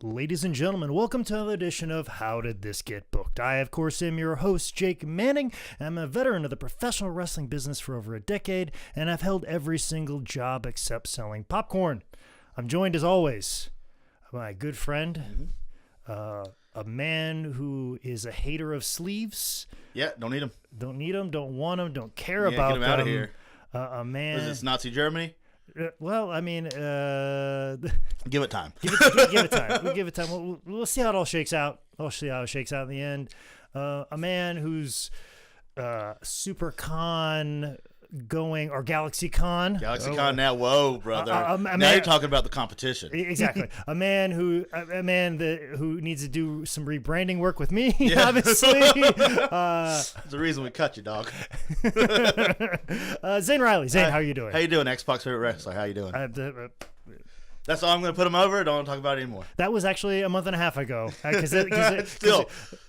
Ladies and gentlemen, welcome to another edition of How Did This Get Booked? I, of course, am your host, Jake Manning. I'm a veteran of the professional wrestling business for over a decade, and I've held every single job except selling popcorn. I'm joined, as always, by my good friend, a man who is a hater of sleeves. Yeah, don't need them. Don't need them, don't want them, don't care about them. Get them out of here. A man. Is this Nazi Germany? Well, I mean, give it time. Give it time. We'll give it time. We'll see how it all shakes out. We'll see how it shakes out in the end. A man who's super con going, or Galaxy Con. Galaxy Con now. Whoa, brother. Now you're talking about the competition. Exactly. a man who needs to do some rebranding work with me, yeah. obviously. That's the reason we cut you, dog. Zane Riley. Zane, how are you doing? How you doing, Xbox favorite wrestler? How you doing? That's all I'm going to put him over. Don't want to talk about it anymore. That was actually a month and a half ago.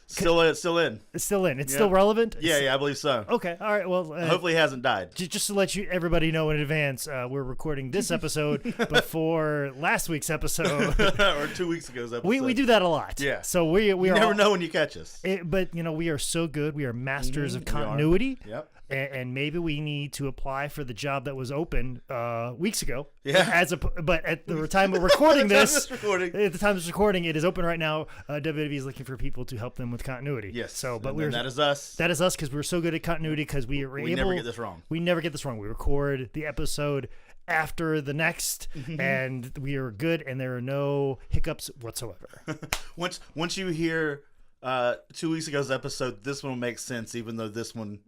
Still in. It's still in. It's Yeah. still relevant? Yeah, I believe so. Okay, all right. Well, hopefully he hasn't died. Just to let everybody know in advance, we're recording this episode before last week's episode. Or 2 weeks ago's episode. We do that a lot. Yeah. So we never know when you catch us. But, we are so good. We are masters of continuity. Yep. And maybe we need to apply for the job that was open weeks ago. Yeah. But at the time of recording this, at the time of this recording, it is open right now. WWE is looking for people to help them with continuity. Yes. So, that is us. That is us because we're so good at continuity because we never get this wrong. We never get this wrong. We record the episode after the next, and we are good, and there are no hiccups whatsoever. Once you hear 2 weeks ago's episode, this one will make sense, even though this one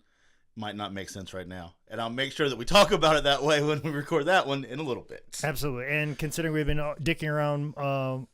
might not make sense right now. And I'll make sure that we talk about it that way when we record that one in a little bit. Absolutely. And considering we've been dicking around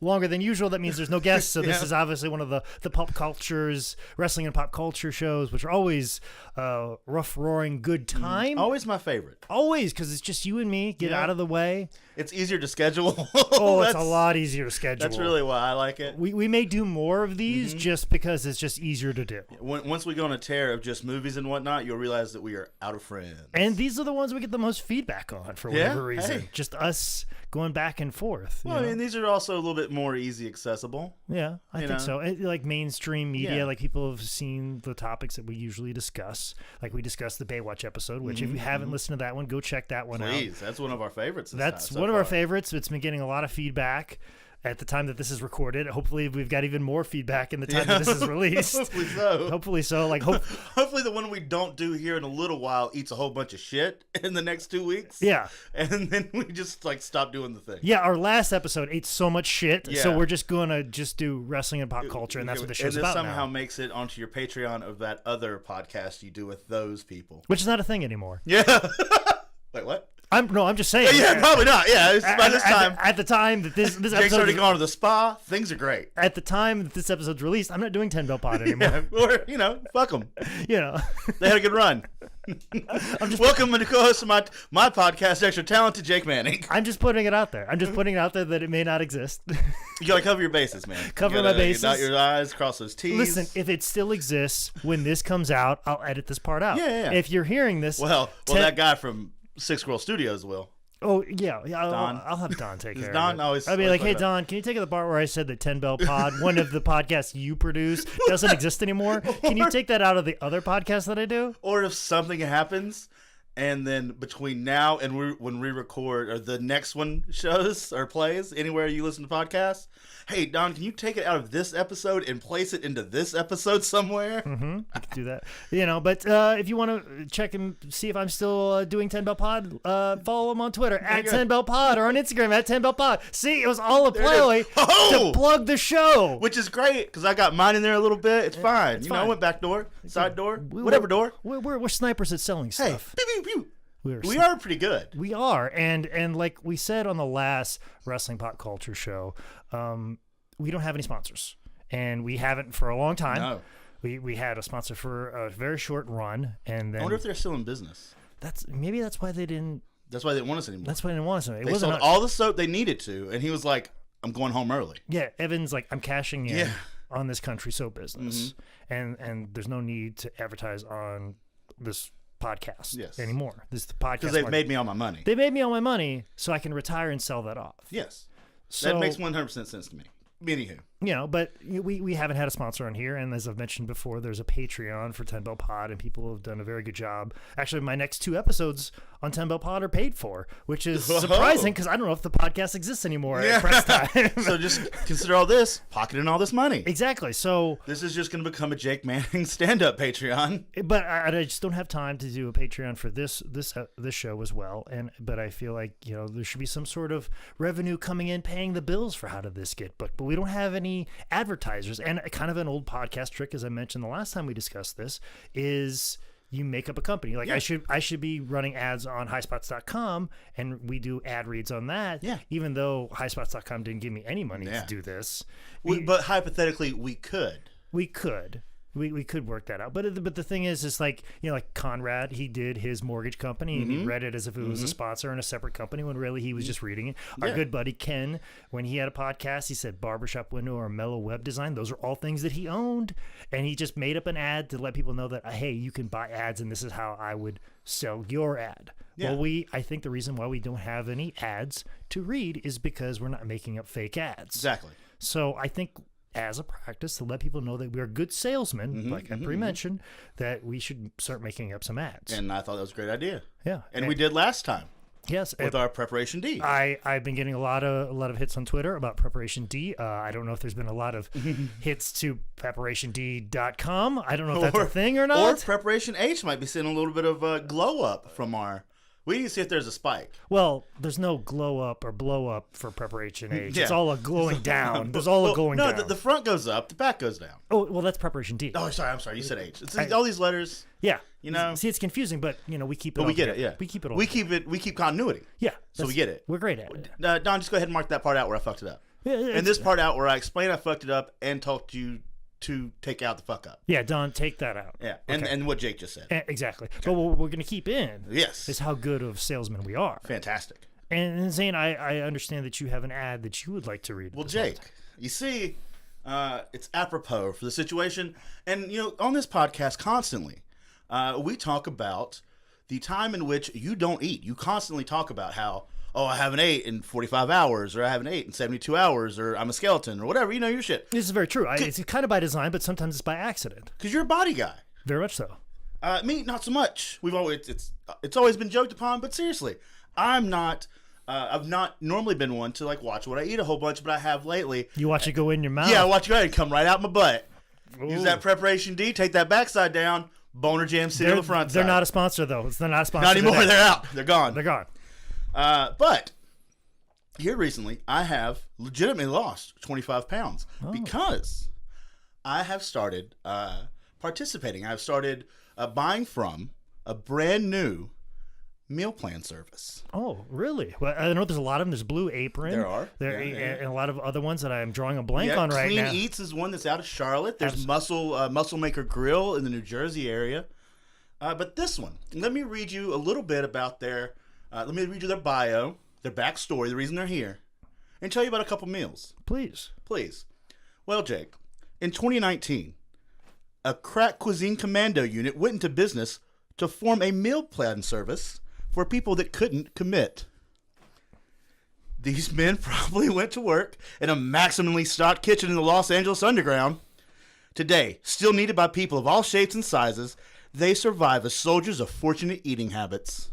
longer than usual, that means there's no guests. So this is obviously one of the pop culture's wrestling and pop culture shows, which are always rough, roaring, good time. Always my favorite. Always, because it's just you and me. Get out of the way. It's easier to schedule. It's a lot easier to schedule. That's really why I like it. We may do more of these just because it's just easier to do. Once we go on a tear of just movies and whatnot, you'll realize that we are out of friends. And these are the ones we get the most feedback on for whatever reason. Hey. Just us going back and forth. Well, I mean, these are also a little bit more easy accessible. Yeah, I think so. Like mainstream media, like people have seen the topics that we usually discuss. Like we discussed the Baywatch episode, which if you haven't listened to that one, go check that one out. Please, that's one of our favorites. That's one of our favorites. It's been getting a lot of feedback at the time that this is recorded. Hopefully we've got even more feedback in the time that this is released. Hopefully so. Hopefully the one we don't do here in a little while eats a whole bunch of shit in the next 2 weeks. Yeah. And then we just stop doing the thing. Yeah, our last episode ate so much shit. Yeah. So we're just going to do wrestling and pop culture, and that's what the show's about now. And this somehow makes it onto your Patreon of that other podcast you do with those people. Which is not a thing anymore. Yeah. Wait, what? I'm just saying. Yeah, probably not. Yeah, by this time. At the time that this Jake's episode already gone to the spa. Things are great. At the time that this episode's released, I'm not doing 10 Bell Pod anymore. Or, fuck them. They had a good run. Welcome to co-host of my podcast, Extra Talented Jake Manning. I'm just putting it out there. That it may not exist. You gotta cover your bases, man. Cover my bases. Dot your I's, cross those T's. Listen, if it still exists when this comes out, I'll edit this part out. Yeah. If you're hearing this, well, that guy from Six Squirrel Studios will. Oh, yeah. Don. I'll have Don take care Don of it. always. I'll be like, hey, Don, can you take the part where I said that 10 Bell Pod, one of the podcasts you produce, doesn't exist anymore? Can you take that out of the other podcast that I do? Or if something happens, and then between now and when we record, or the next one shows or plays, anywhere you listen to podcasts, hey, Don, can you take it out of this episode and place it into this episode somewhere? I could do that. But if you want to check and see if I'm still doing 10 Bell Pod, follow him on Twitter at 10 Bell Pod, or on Instagram at 10 Bell Pod. See, it was all a ploy to plug the show. Which is great, because I got mine in there a little bit. It's fine. It's fine. I went back door, side door, whatever door. We're snipers at selling stuff. Hey, pew, pew, pew. We are pretty good. We are. And like we said on the last Wrestling Pop Culture show, we don't have any sponsors. And we haven't for a long time. No. We had a sponsor for a very short run. And then I wonder if they're still in business. Maybe that's why they didn't. That's why they didn't want us anymore. That's why they didn't want us anymore. They sold all the soap they needed to. And he was like, I'm going home early. Yeah. Evan's like, I'm cashing in on this country soap business. And there's no need to advertise on this podcast anymore. This is the podcast because they've made me all my money. They made me all my money, so I can retire and sell that off. Yes, so, that makes 100% sense to me. Anywho. But we haven't had a sponsor on here, and as I've mentioned before, there's a Patreon for 10 Bell Pod, and people have done a very good job. Actually, my next 2 episodes on 10 Bell Pod are paid for, which is surprising because I don't know if the podcast exists anymore at press time. So just consider all this, pocketing all this money. Exactly. So this is just going to become a Jake Manning stand-up Patreon. But I just don't have time to do a Patreon for this show as well. But I feel like there should be some sort of revenue coming in, paying the bills for How Did This Get Booked. But we don't have any advertisers, and kind of an old podcast trick, as I mentioned the last time we discussed this, is you make up a company. Like I should be running ads on highspots.com, and we do ad reads on that. Yeah. Even though highspots.com didn't give me any money to do this. But hypothetically, we could. We could work that out, but the thing is like like Conrad, he did his mortgage company and he read it as if it was a sponsor in a separate company when really he was just reading it. Our good buddy Ken, when he had a podcast, he said barbershop window or mellow web design. Those are all things that he owned, and he just made up an ad to let people know that hey, you can buy ads, and this is how I would sell your ad. Yeah. Well, I think the reason why we don't have any ads to read is because we're not making up fake ads. Exactly. So I think, as a practice, to let people know that we're good salesmen, like I pre-mentioned, that we should start making up some ads. And I thought that was a great idea. Yeah. And we did last time. Yes. With our Preparation D. I've been getting a lot of hits on Twitter about Preparation D. I don't know if there's been a lot of hits to preparationd.com. I don't know if that's a thing or not. Or Preparation H might be seeing a little bit of glow up from our... We need to see if there's a spike. Well, there's no glow up or blow up for Preparation H. It's all a glowing down. There's all a glowing down. No, the front goes up, the back goes down. Oh, well, that's Preparation D. Oh, sorry. I'm sorry. You said H. It's all these letters. Yeah. See, it's confusing, but we keep it. But we get it. Yeah. We keep it all. We keep continuity. Yeah. So we get it. We're great at it. Don, just go ahead and mark that part out where I fucked it up. Yeah, and this part out where I explain I fucked it up and talked you to take out the fuck up. Yeah, Don, take that out. Yeah, and what Jake just said. Exactly. Okay. But what we're going to keep in is how good of salesmen we are. Fantastic. And Zane, I understand that you have an ad that you would like to read. Well, Jake, you see, it's apropos for the situation. And, on this podcast constantly, we talk about the time in which you don't eat. You constantly talk about how, I haven't ate in 45 hours, or I haven't ate in 72 hours, or I'm a skeleton, or whatever. Your shit. This is very true. It's kind of by design, but sometimes it's by accident. Because you're a body guy. Very much so. Me, not so much. It's always been joked upon, but seriously, I'm not. I've not normally been one to watch what I eat a whole bunch, but I have lately. You watch it go in your mouth. Yeah, I watch it go ahead and come right out my butt. Ooh. Use that Preparation D. Take that backside down. Boner Jam cereal the front side. They're not a sponsor though. They're not a sponsor. Not anymore. They're out. They're gone. They're gone. But here recently, I have legitimately lost 25 pounds because I have started participating. I've started buying from a brand new meal plan service. Oh, really? Well, I know there's a lot of them. There's Blue Apron. There are. And a lot of other ones that I'm drawing a blank on right now. Clean Eats is one that's out of Charlotte. There's Muscle Maker Grill in the New Jersey area. But this one, let me read you a little bit about their bio, their backstory, the reason they're here, and tell you about a couple meals. Please. Well, Jake, in 2019, a crack cuisine commando unit went into business to form a meal plan service for people that couldn't commit. These men probably went to work in a maximally stocked kitchen in the Los Angeles Underground. Today, still needed by people of all shapes and sizes, they survive as soldiers of fortunate eating habits.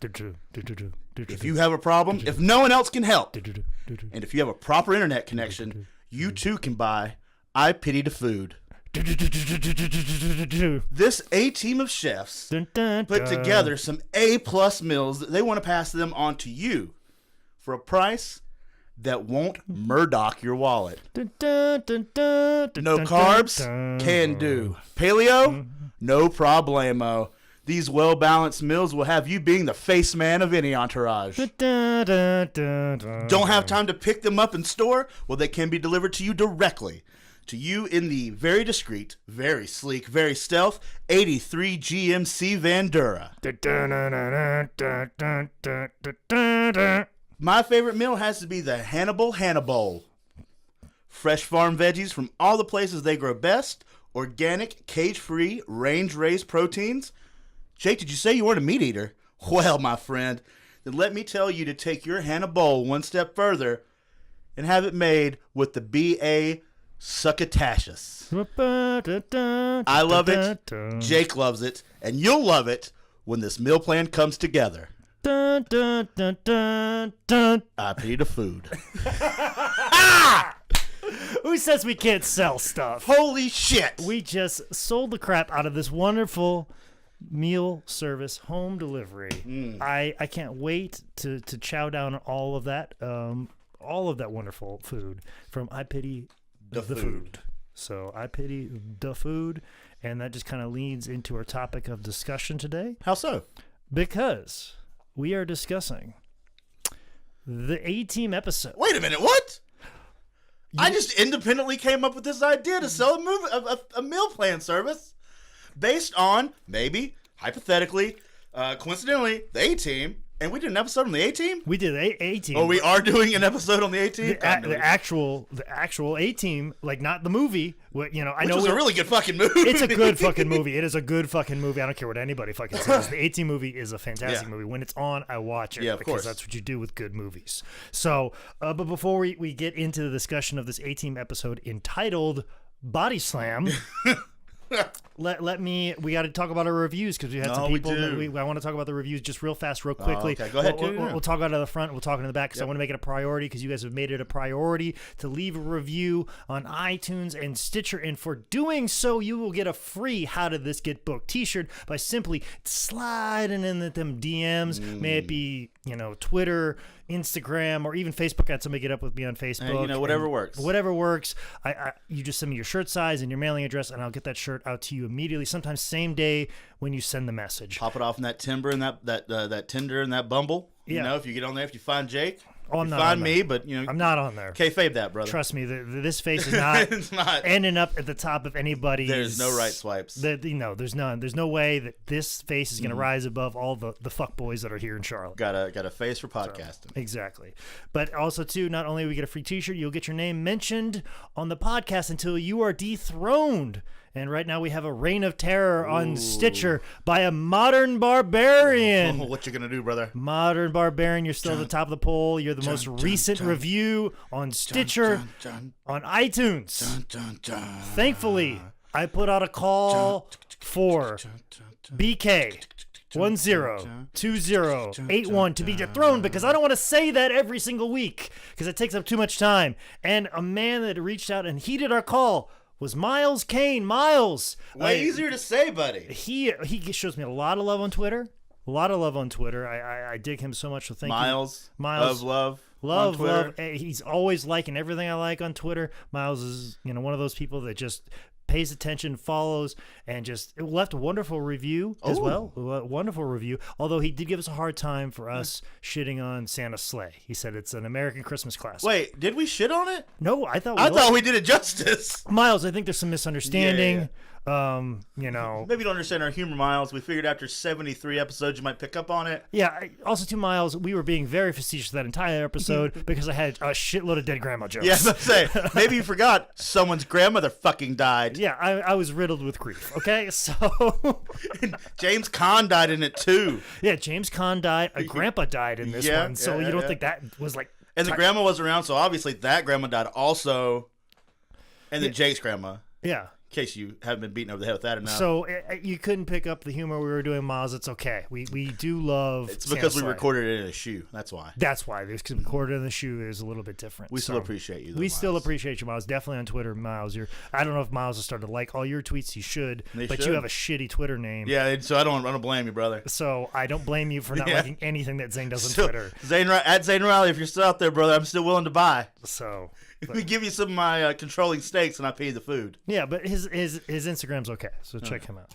If you have a problem, if no one else can help, and if you have a proper internet connection, you too can buy I Pity the Food. This A-team of chefs put together some A-plus meals that they want to pass them on to you for a price that won't Murdoch your wallet. No carbs? Can do. Paleo? No problemo. These well-balanced meals will have you being the face man of any entourage. Don't have time to pick them up in store? Well, they can be delivered to you directly. To you in the very discreet, very sleek, very stealth 83 GMC Vandura. My favorite meal has to be the Hannibal. Fresh farm veggies from all the places they grow best, organic, cage-free, range-raised proteins. Jake, did you say you weren't a meat eater? Well, my friend, then let me tell you to take your Hannibal one step further and have it made with the BA succotaceous. I love it. Jake loves it. And you'll love it when this meal plan comes together. I pay the food. Who says we can't sell stuff? Holy shit. We just sold the crap out of this wonderful meal service home delivery. I can't wait to chow down on all of that wonderful food from I Pity the Food. So I Pity the Food, and that just kind of leads into our topic of discussion today. How so? Because we are discussing the A-Team episode. Wait a minute, what? I just independently came up with this idea to sell a meal plan service based on, maybe, hypothetically, coincidentally, the A-Team. And we did an episode on the A-Team? We did A-Team. Oh, we are doing an episode on the A-Team? The actual A-Team, like not the movie. Which was a really good fucking movie. It's a good fucking movie. It is a good fucking movie. I don't care what anybody fucking says. The A-Team movie is a fantastic movie. When it's on, I watch it. Yeah, of because course. That's what you do with good movies. So, but before we get into the discussion of this A-Team episode entitled Bodyslam, we got to talk about our reviews because we had some people. I want to talk about the reviews just real fast, real quickly. Okay, go ahead. We'll talk out of the front. We'll talk in the back because I want to make it a priority because you guys have made it a priority to leave a review on iTunes and Stitcher. And for doing so, you will get a free How Did This Get Booked t-shirt by simply sliding in them DMs. May it be, Twitter, Instagram, or even Facebook. I had somebody get up with me on Facebook. Whatever works. Whatever works. You just send me your shirt size and your mailing address, and I'll get that shirt out to you immediately. Sometimes same day when you send the message. Pop it off in that Timber and that Tinder and that Bumble. Yeah. If you get on there, if you find Jake. Oh, I'm not find on me, there. but I'm not on there. Kayfabe that, brother. Trust me, this face is not, It's not ending up at the top of anybody's. There's no right swipes. There's none. There's no way that this face is going to rise above all the fuck boys that are here in Charlotte. Got a face for podcasting. So, exactly. But also too, not only will we get a free t-shirt, you'll get your name mentioned on the podcast until you are dethroned. And right now we have a Reign of Terror on Stitcher by a Modern Barbarian. Oh, what you gonna do, brother? Modern Barbarian, you're still at the top of the poll. You're the most recent review on Stitcher, on iTunes. Thankfully, I put out a call for BK 102081 to be dethroned because I don't want to say that every single week because it takes up too much time. And a man that reached out and heeded our call was Miles Kane. Miles, way easier to say, buddy. He shows me a lot of love on Twitter. I dig him so much. So thank you, Miles of love. Love. He's always liking everything I like on Twitter. Miles is one of those people that just pays attention, follows, and just left a wonderful review as well. A wonderful review. Although he did give us a hard time for us shitting on Santa's sleigh. He said it's an American Christmas classic. Wait, did we shit on it? No, I thought we did it justice. Miles, I think there's some misunderstanding. Yeah. Maybe you don't understand our humor, Miles. We figured after 73 episodes you might pick up on it. Yeah. Also, to Miles, we were being very facetious that entire episode because I had a shitload of dead grandma jokes. Yeah, let's say maybe you forgot someone's grandmother fucking died. Yeah, I was riddled with grief. Okay, so James Caan died in it too. Yeah, James Caan died. A grandpa died in this one. So you don't think that was like? And the grandma was around, so obviously that grandma died also. And then Jake's grandma. Yeah. In case you haven't been beaten over the head with that enough. So you couldn't pick up the humor we were doing, Miles. It's okay. We do love. It's because we recorded it in a shoe. That's why. That's why. Because recorded in the shoe is a little bit different. We still appreciate you. We still appreciate you, Miles. Definitely on Twitter, Miles. I don't know if Miles has started to like all your tweets. He should, but you have a shitty Twitter name. Yeah, so I don't blame you, brother. So I don't blame you for not liking anything that Zane does on Twitter. At Zane Riley, if you're still out there, brother, I'm still willing to buy. So. We give you some of my controlling stakes and I pay the food. Yeah, but his Instagram's okay, so check him out.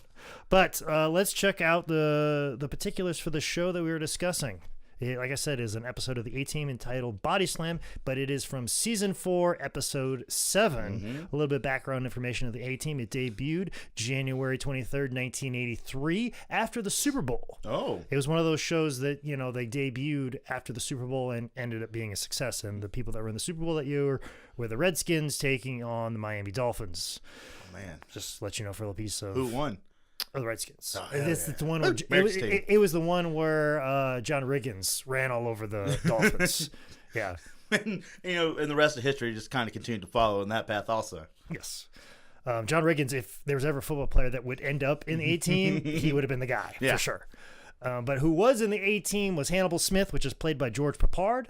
But let's check out the particulars for the show that we were discussing. It, like I said, is an episode of the A-Team entitled Bodyslam, but it is from Season 4, Episode 7. A little bit of background information of the A-Team. It debuted January 23rd, 1983, after the Super Bowl. Oh. It was one of those shows that, they debuted after the Super Bowl and ended up being a success. And the people that were in the Super Bowl that year were the Redskins taking on the Miami Dolphins. Oh, man. Just to let you know for a little piece of... Who won? Oh, the Redskins. Oh, it's the one where it was the one where John Riggins ran all over the Dolphins. Yeah. And, and the rest of history just kind of continued to follow in that path also. Yes. John Riggins, if there was ever a football player that would end up in the A-Team, he would have been the guy, for sure. But who was in the A-Team was Hannibal Smith, which is played by George Peppard.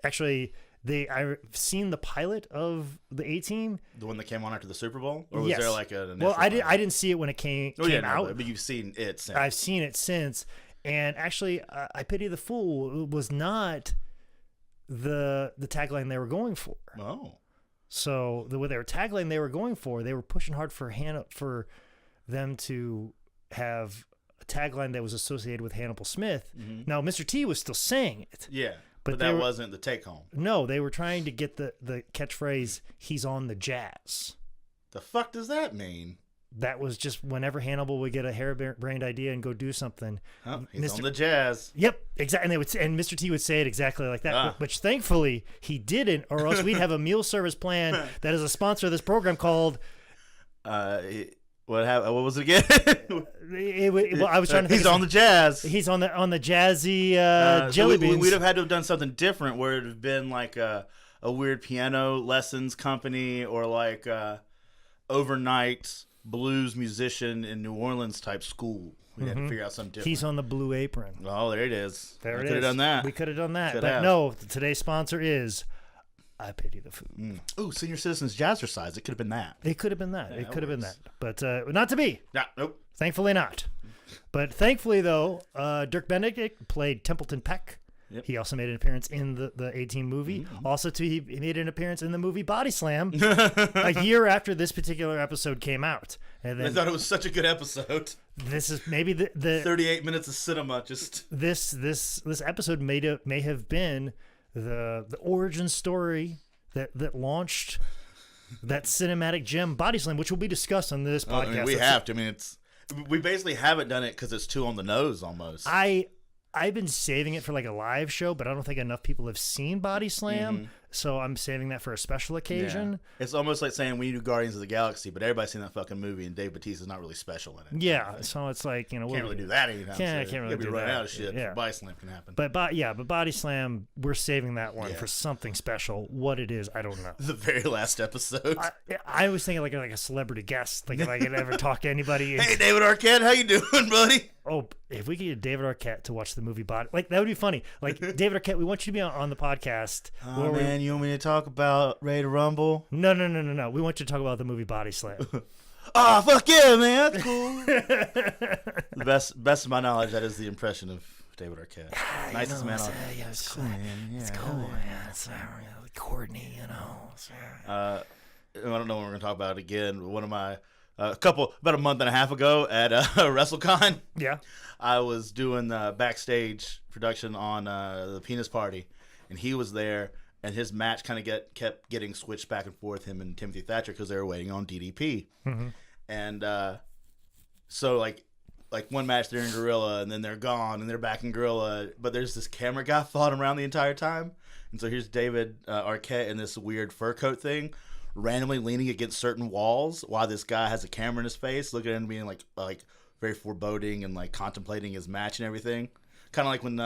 Actually, I've seen the pilot of the A-Team. The one that came on after the Super Bowl? Or was yes. there like an Well, I didn't see it when it came out. But you've seen it since. I've seen it since. And actually, I Pity the Fool was not the tagline they were going for. Oh. So the tagline they were going for, they were pushing hard for them to have a tagline that was associated with Hannibal Smith. Now, Mr. T was still saying it. Yeah, but that wasn't the take-home. No, they were trying to get the catchphrase, he's on the jazz. The fuck does that mean? That was just whenever Hannibal would get a harebrained idea and go do something. Oh, he's on the jazz. Yep, exactly. And Mr. T would say it exactly like that, which thankfully he didn't, or else we'd have a meal service plan that is a sponsor of this program called. What was it again? I was trying to think. He's on the jazz. He's on the jazzy jelly beans. We'd have had to have done something different, where it'd have been like a weird piano lessons company, or like overnight blues musician in New Orleans type school. We had to figure out something different. He's on the Blue Apron. Oh, there it is. There it is. We could have done that. We could have done that. Could but have. no, today's sponsor is I Pity the Fool. Ooh, Senior Citizens Jazzercise. It could have been that. It could have been that. Yeah, it that could have been that. works. But not to be. Yeah, nope. Thankfully not. But thankfully, though, Dirk Benedict played Templeton Peck. Yep. He also made an appearance in the A-Team movie. Also, too, he made an appearance in the movie Bodyslam a year after this particular episode came out. And then I thought it was such a good episode. This is maybe the 38 minutes of cinema. Just this episode may have been the origin story that launched that cinematic gem Bodyslam, which will be discussed on this podcast. I mean, we have to. I mean, we basically haven't done it because it's too on the nose almost. I've been saving it for like a live show, but I don't think enough people have seen Bodyslam, so I'm saving that for a special occasion. Yeah. It's almost like saying we do Guardians of the Galaxy, but everybody's seen that fucking movie, and Dave Bautista's not really special in it. Yeah, so it's like, can't really do that anytime. Can't really You'll be do running that. out of shit. Yeah. Bodyslam can happen. But Bodyslam, we're saving that one for something special. What it is, I don't know. The very last episode. I was thinking like a celebrity guest, like if I could ever talk to anybody. Hey, David Arquette, how you doing, buddy? Oh, if we could get David Arquette to watch the movie Body, like that would be funny. Like David Arquette, we want you to be on the podcast. Oh man, you want me to talk about Ready to Rumble? No. We want you to talk about the movie Bodyslam. Oh, fuck yeah, man. That's cool. The best of my knowledge, that is the impression of David Arquette. Nicest man on earth. Yeah, it's cool, man. Yeah, it's cool, man. It's really Courtney, you know. I don't know when we're going to talk about it again. One of my, about a month and a half ago at WrestleCon. Yeah. I was doing backstage production on the Penis Party, and he was there, and his match kind of kept getting switched back and forth, him and Timothy Thatcher, because they were waiting on DDP. And so like one match they're in Gorilla, and then they're gone, and they're back in Gorilla, but there's this camera guy following around the entire time. And so here's David Arquette in this weird fur coat thing, randomly leaning against certain walls while this guy has a camera in his face, looking at him being like very foreboding and like contemplating his match and everything. Kind of like when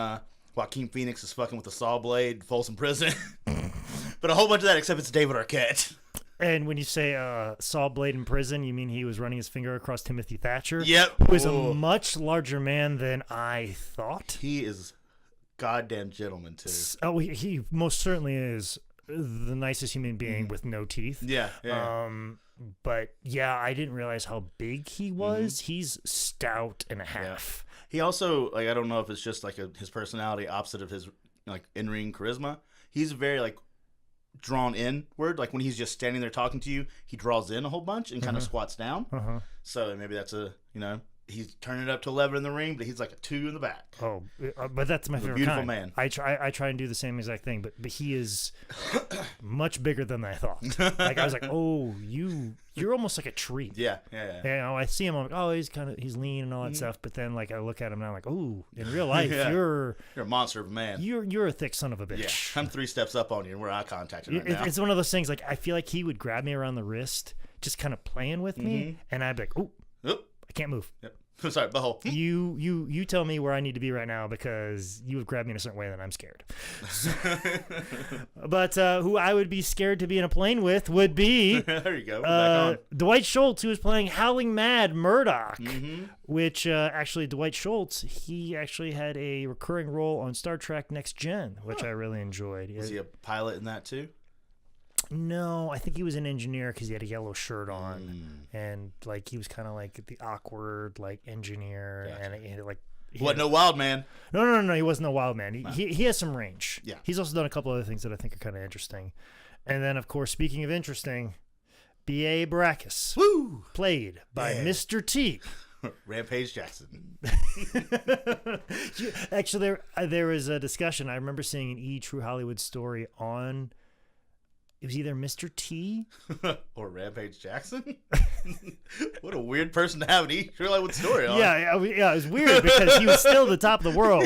Joaquin Phoenix is fucking with the saw blade, Folsom Prison. But a whole bunch of that, except it's David Arquette. And when you say saw blade in prison, you mean he was running his finger across Timothy Thatcher? Yep. Who is a much larger man than I thought. He is goddamn gentleman, too. Oh, he most certainly is the nicest human being with no teeth. Yeah. But yeah, I didn't realize how big he was. He's stout and a half. Yeah. He also, like, I don't know if it's just like his personality opposite of his like in-ring charisma. He's very like drawn inward. Like when he's just standing there talking to you, he draws in a whole bunch and kind of squats down. So maybe that's he's turning it up to 11 in the ring, but he's like a 2 in the back. Oh, but that's my favorite beautiful kind. Man. I try and do the same exact thing, but he is much bigger than I thought. Like I was like, oh, you're almost like a tree. Yeah. You know, I see him, I'm like, oh, he's lean and all that stuff. But then like I look at him and I'm like, oh, in real life, you're a monster of a man. You're a thick son of a bitch. Yeah, I'm 3 steps up on you, and we're eye contact right now. It's one of those things. Like I feel like he would grab me around the wrist, just kind of playing with me, and I'd be like, oh, I can't move. Yep. I'm sorry, butthole. You tell me where I need to be right now because you have grabbed me in a certain way that I'm scared. But who I would be scared to be in a plane with would be there you go. Back on. Dwight Schultz, who was playing Howling Mad Murdoch, which actually Dwight Schultz, he actually had a recurring role on Star Trek Next Gen, which I really enjoyed. Was he a pilot in that too? No, I think he was an engineer because he had a yellow shirt on, and like he was kind of like the awkward like engineer, and like no wild man. No, he wasn't a wild man. He has some range. Yeah, he's also done a couple other things that I think are kind of interesting, and then of course, speaking of interesting, B.A. Baracus, played by Mr. T. Rampage Jackson. Actually, there was a discussion. I remember seeing an E! True Hollywood Story on. It was either Mr. T or Rampage Jackson. What a weird person to have an E! True Hollywood Story on. Yeah, it was weird because he was still the top of the world.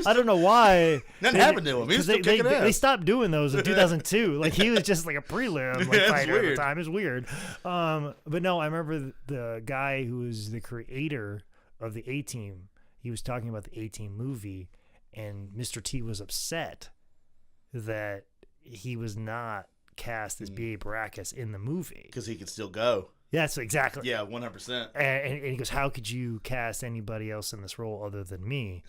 I don't know why. Nothing happened to him. He was still kicking ass. They stopped doing those in 2002. Like he was just like a prelim fighter at the time. It was weird. But no, I remember the guy who was the creator of the A-Team. He was talking about the A-Team movie, and Mr. T was upset that he was not cast as B.A. Baracus in the movie because he could still go. Yes, exactly. Yeah, 100%. And he goes, "How could you cast anybody else in this role other than me?"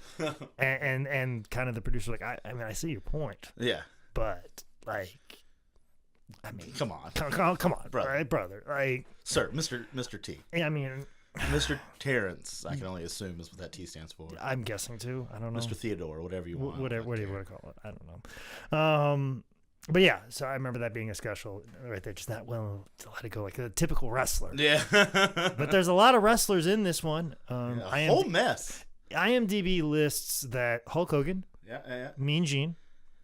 and kind of the producer like, I mean, I see your point. Yeah, but like, I mean, come on, brother, right, brother, like, sir, Mr. T. I mean, Mr. Terrence. I can only assume is what that T stands for. I'm guessing too. I don't know. Mr. Theodore, whatever you want. What do you want to call it? I don't know. But yeah, so I remember that being a special right there, just not well to let it go like a typical wrestler. Yeah. But there's a lot of wrestlers in this one. A whole mess. IMDb lists that Hulk Hogan, Mean Gene,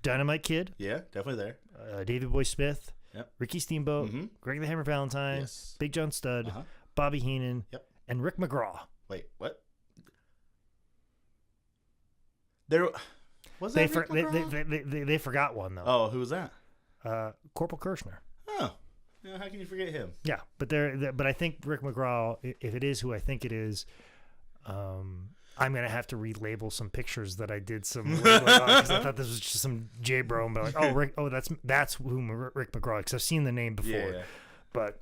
Dynamite Kid, definitely there. Davey Boy Smith, Ricky Steamboat, Greg the Hammer Valentine, Big John Studd, Bobby Heenan, and Rick McGraw. Wait, what? There. Was that they forgot one though. Oh, who was that? Corporal Kirshner. Oh, yeah, how can you forget him? Yeah, but I think Rick McGraw, if it is who I think it is, I'm gonna have to relabel some pictures that I did some because I thought this was just some J Bro, and be like, that's who Rick McGraw. Because I've seen the name before, but.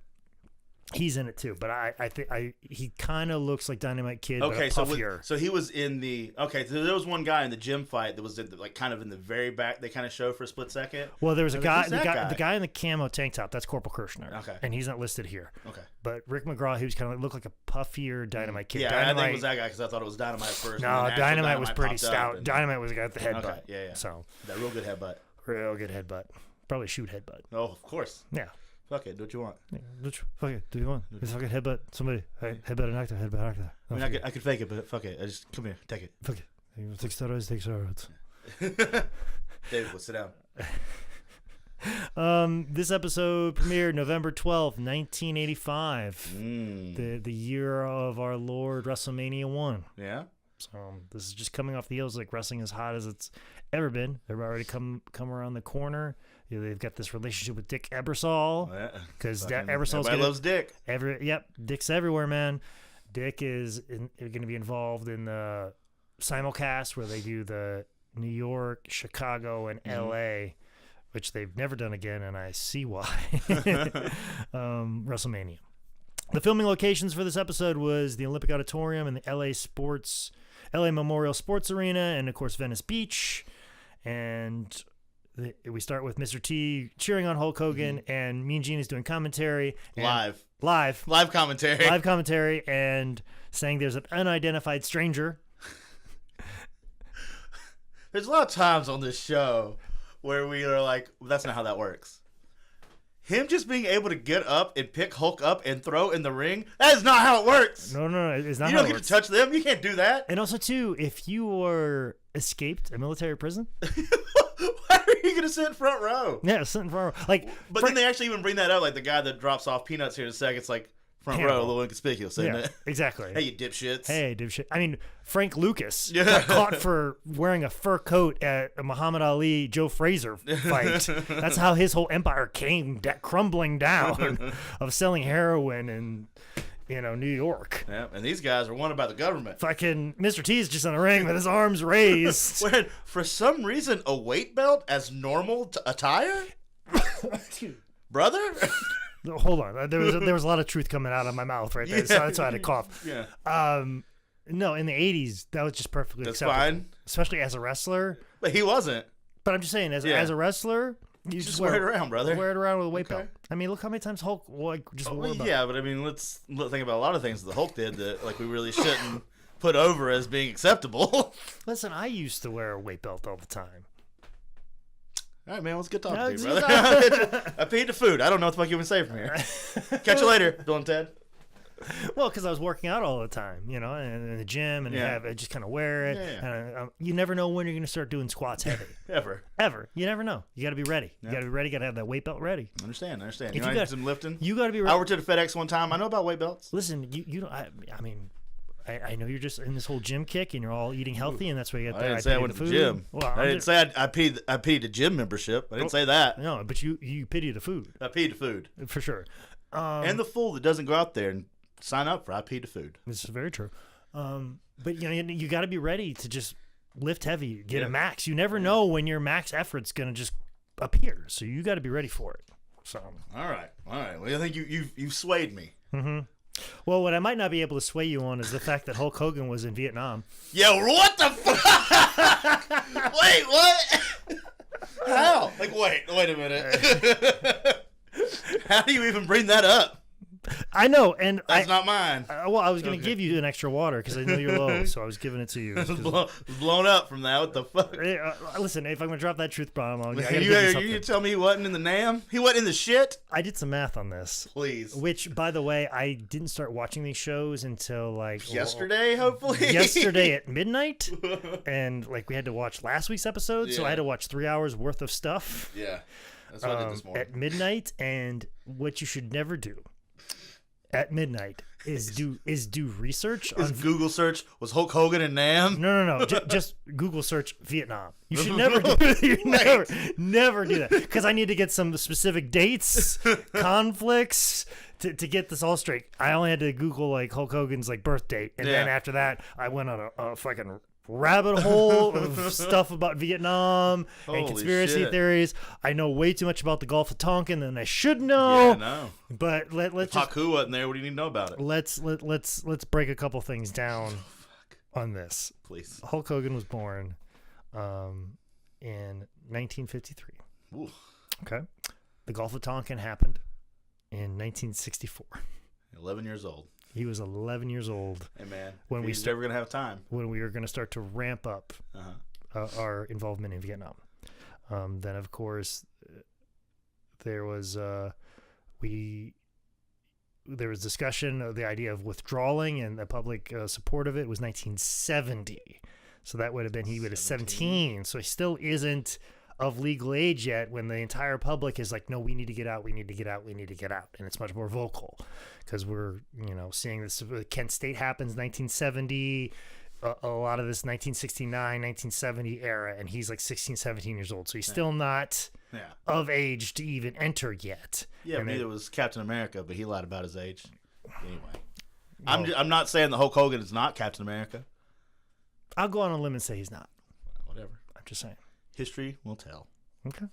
He's in it too, but I think he kind of looks like Dynamite Kid, but puffier. So he was in the so there was one guy in the gym fight that was kind of in the very back. They kind of showed for a split second. Well, there was the guy in the camo tank top. That's Corporal Kirshner. Okay, and he's not listed here. Okay, but Rick McGraw, he was kind of looked like a puffier Dynamite Kid. Yeah, Dynamite, I think it was that guy because I thought it was Dynamite first. No, Dynamite was pretty stout. Dynamite was the guy with the headbutt. Okay, yeah. So that real good headbutt. Real good headbutt. Probably shoot headbutt. Oh, of course. Yeah. Fuck it, do what you want. Yeah, fuck it, do you want? Just fucking headbutt somebody. Hey, headbutt an actor, headbutt an actor. I mean, I could fake it, but fuck it. I just come here, take it. Fuck it. Take steroids, take steroids. David, sit down. This episode premiered November 12th, 1985. The year of our Lord WrestleMania 1. Yeah. So this is just coming off the heels like wrestling as hot as it's ever been. They've already come around the corner. They've got this relationship with Dick Ebersol because Ebersol's loves Dick. Dick's everywhere, man. Dick is going to be involved in the simulcast where they do the New York, Chicago, and L.A., which they've never done again, and I see why. WrestleMania. The filming locations for this episode was the Olympic Auditorium and the LA Memorial Sports Arena, and of course Venice Beach. And we start with Mr. T cheering on Hulk Hogan, and Mean Gene is doing commentary. Live commentary, and saying there's an unidentified stranger. There's a lot of times on this show where we are like, that's not how that works. Him just being able to get up and pick Hulk up and throw in the ring, that is not how it works. No, it's not how it works. You don't get to touch them. You can't do that. And also, too, if you were escaped a military prison... Why are you going to sit in front row? Yeah, sit in front row. But then they actually even bring that up, like the guy that drops off peanuts here in a second. It's like, front row, a little inconspicuous, isn't it? Exactly. Hey, you dipshits. I mean, Frank Lucas got caught for wearing a fur coat at a Muhammad Ali Joe Frazier fight. That's how his whole empire came crumbling down of selling heroin and New York. Yeah, and these guys are wanted by the government. Fucking Mr. T's just in a ring with his arms raised. Wearing, for some reason, a weight belt as normal attire? Brother? Hold on. There was a lot of truth coming out of my mouth right there. So that's why I had to cough. Yeah. No, in the 80s, that was just perfectly acceptable. Fine. Especially as a wrestler. But he wasn't. But I'm just saying, as a wrestler, you just wear it around, brother. Wear it around with a weight belt. I mean, look how many times Hulk wore a belt. Yeah, but I mean, let's think about a lot of things that Hulk did that like we really shouldn't put over as being acceptable. Listen, I used to wear a weight belt all the time. All right, man. Let's get talking to you, brother. I paid the food. I don't know what the fuck you would say from here. Catch you later, Bill and Ted. Well, because I was working out all the time, and in the gym, and I just kind of wear it. Yeah. And you never know when you're going to start doing squats heavy. Ever. You never know. You got to be ready. You got to be ready. Got to have that weight belt ready. Understand. If You know, some lifting. You got to be ready. I worked at a FedEx one time. I know about weight belts. Listen, you don't. I mean, I know you're just in this whole gym kick, and you're all eating healthy, and that's why you got. I didn't say I went to the gym. Well, I didn't say I paid the gym membership. I didn't say that. No, but you pity the food. I paid the food For sure. and the fool that doesn't go out there and sign up for I paid the food. This is very true. But you got to be ready to just lift heavy, get a max. You never know when your max effort's gonna just appear, so you got to be ready for it. So. All right. Well, I think you swayed me. Mm-hmm. Well, what I might not be able to sway you on is the fact that Hulk Hogan was in Vietnam. Yo, what the fuck? Wait, what? How? Like, wait a minute. How do you even bring that up? I know, and that's not mine. I was going to give you an extra water because I know you're low, so I was giving it to you. Blown up from that. What the fuck? Listen, if I'm going to drop that truth bomb on you, you tell me he wasn't in the NAM? He wasn't in the shit? I did some math on this. Please. Which, by the way, I didn't start watching these shows until yesterday, hopefully. Yesterday at midnight, and we had to watch last week's episode, so I had to watch 3 hours worth of stuff. Yeah, that's what I did this morning at midnight. And what you should never do at midnight is do research on Google search was Hulk Hogan and Nam. No. Just Google search Vietnam. You should never do that. Never do that, because I need to get some specific dates, conflicts to get this all straight. I only had to Google Hulk Hogan's birth date, and then after that I went on a fucking rabbit hole of stuff about Vietnam and conspiracy theories. I know way too much about the Gulf of Tonkin than I should know. Yeah, I know. But let's just Haku wasn't there. What do you need to know about it? Let's break a couple things down on this. Please. Hulk Hogan was born in 1953. Ooh. Okay. The Gulf of Tonkin happened in 1964. 11 years old. He was 11 years old. Hey, man. When he's never going to have time. When we were going to start to ramp up our involvement in Vietnam. Then, of course, there was discussion of the idea of withdrawing, and the public support of it was 1970. So that would have been, he would have 17. So he still isn't of legal age yet, when the entire public is like, no, we need to get out, we need to get out, we need to get out. And it's much more vocal because we're, seeing this. Kent State happens 1970, a lot of this 1969, 1970 era, and he's 16, 17 years old. So he's still not of age to even enter yet. Yeah, and neither was Captain America, but he lied about his age. Anyway, I'm not saying that Hulk Hogan is not Captain America. I'll go on a limb and say he's not. Whatever. I'm just saying. History will tell. Okay.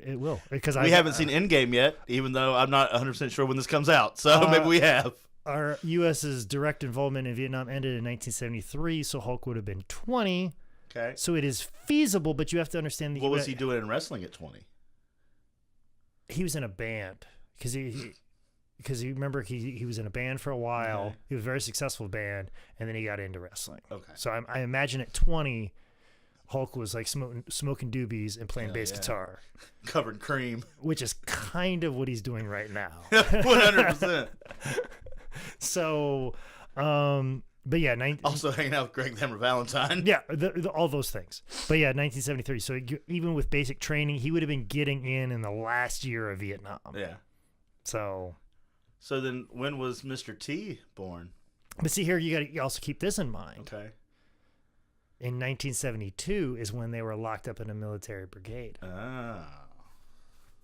It will. Because we haven't seen Endgame yet, even though I'm not 100% sure when this comes out. So maybe we have. Our U.S.'s direct involvement in Vietnam ended in 1973, so Hulk would have been 20. Okay. So it is feasible, but you have to understand what was he doing in wrestling at 20? He was in a band. Because you remember he was in a band for a while. Okay. He was a very successful band, and then he got into wrestling. Okay. So I imagine at 20... Hulk was smoking doobies and playing bass guitar. Covered in cream. Which is kind of what he's doing right now. 100%. So, but yeah. Also hanging out with Greg the Hammer Valentine. Yeah, all those things. But yeah, 1973. So even with basic training, he would have been getting in the last year of Vietnam. Yeah. So then when was Mr. T born? But see here, you also keep this in mind. Okay. In 1972 is when they were locked up in a military brigade. Oh.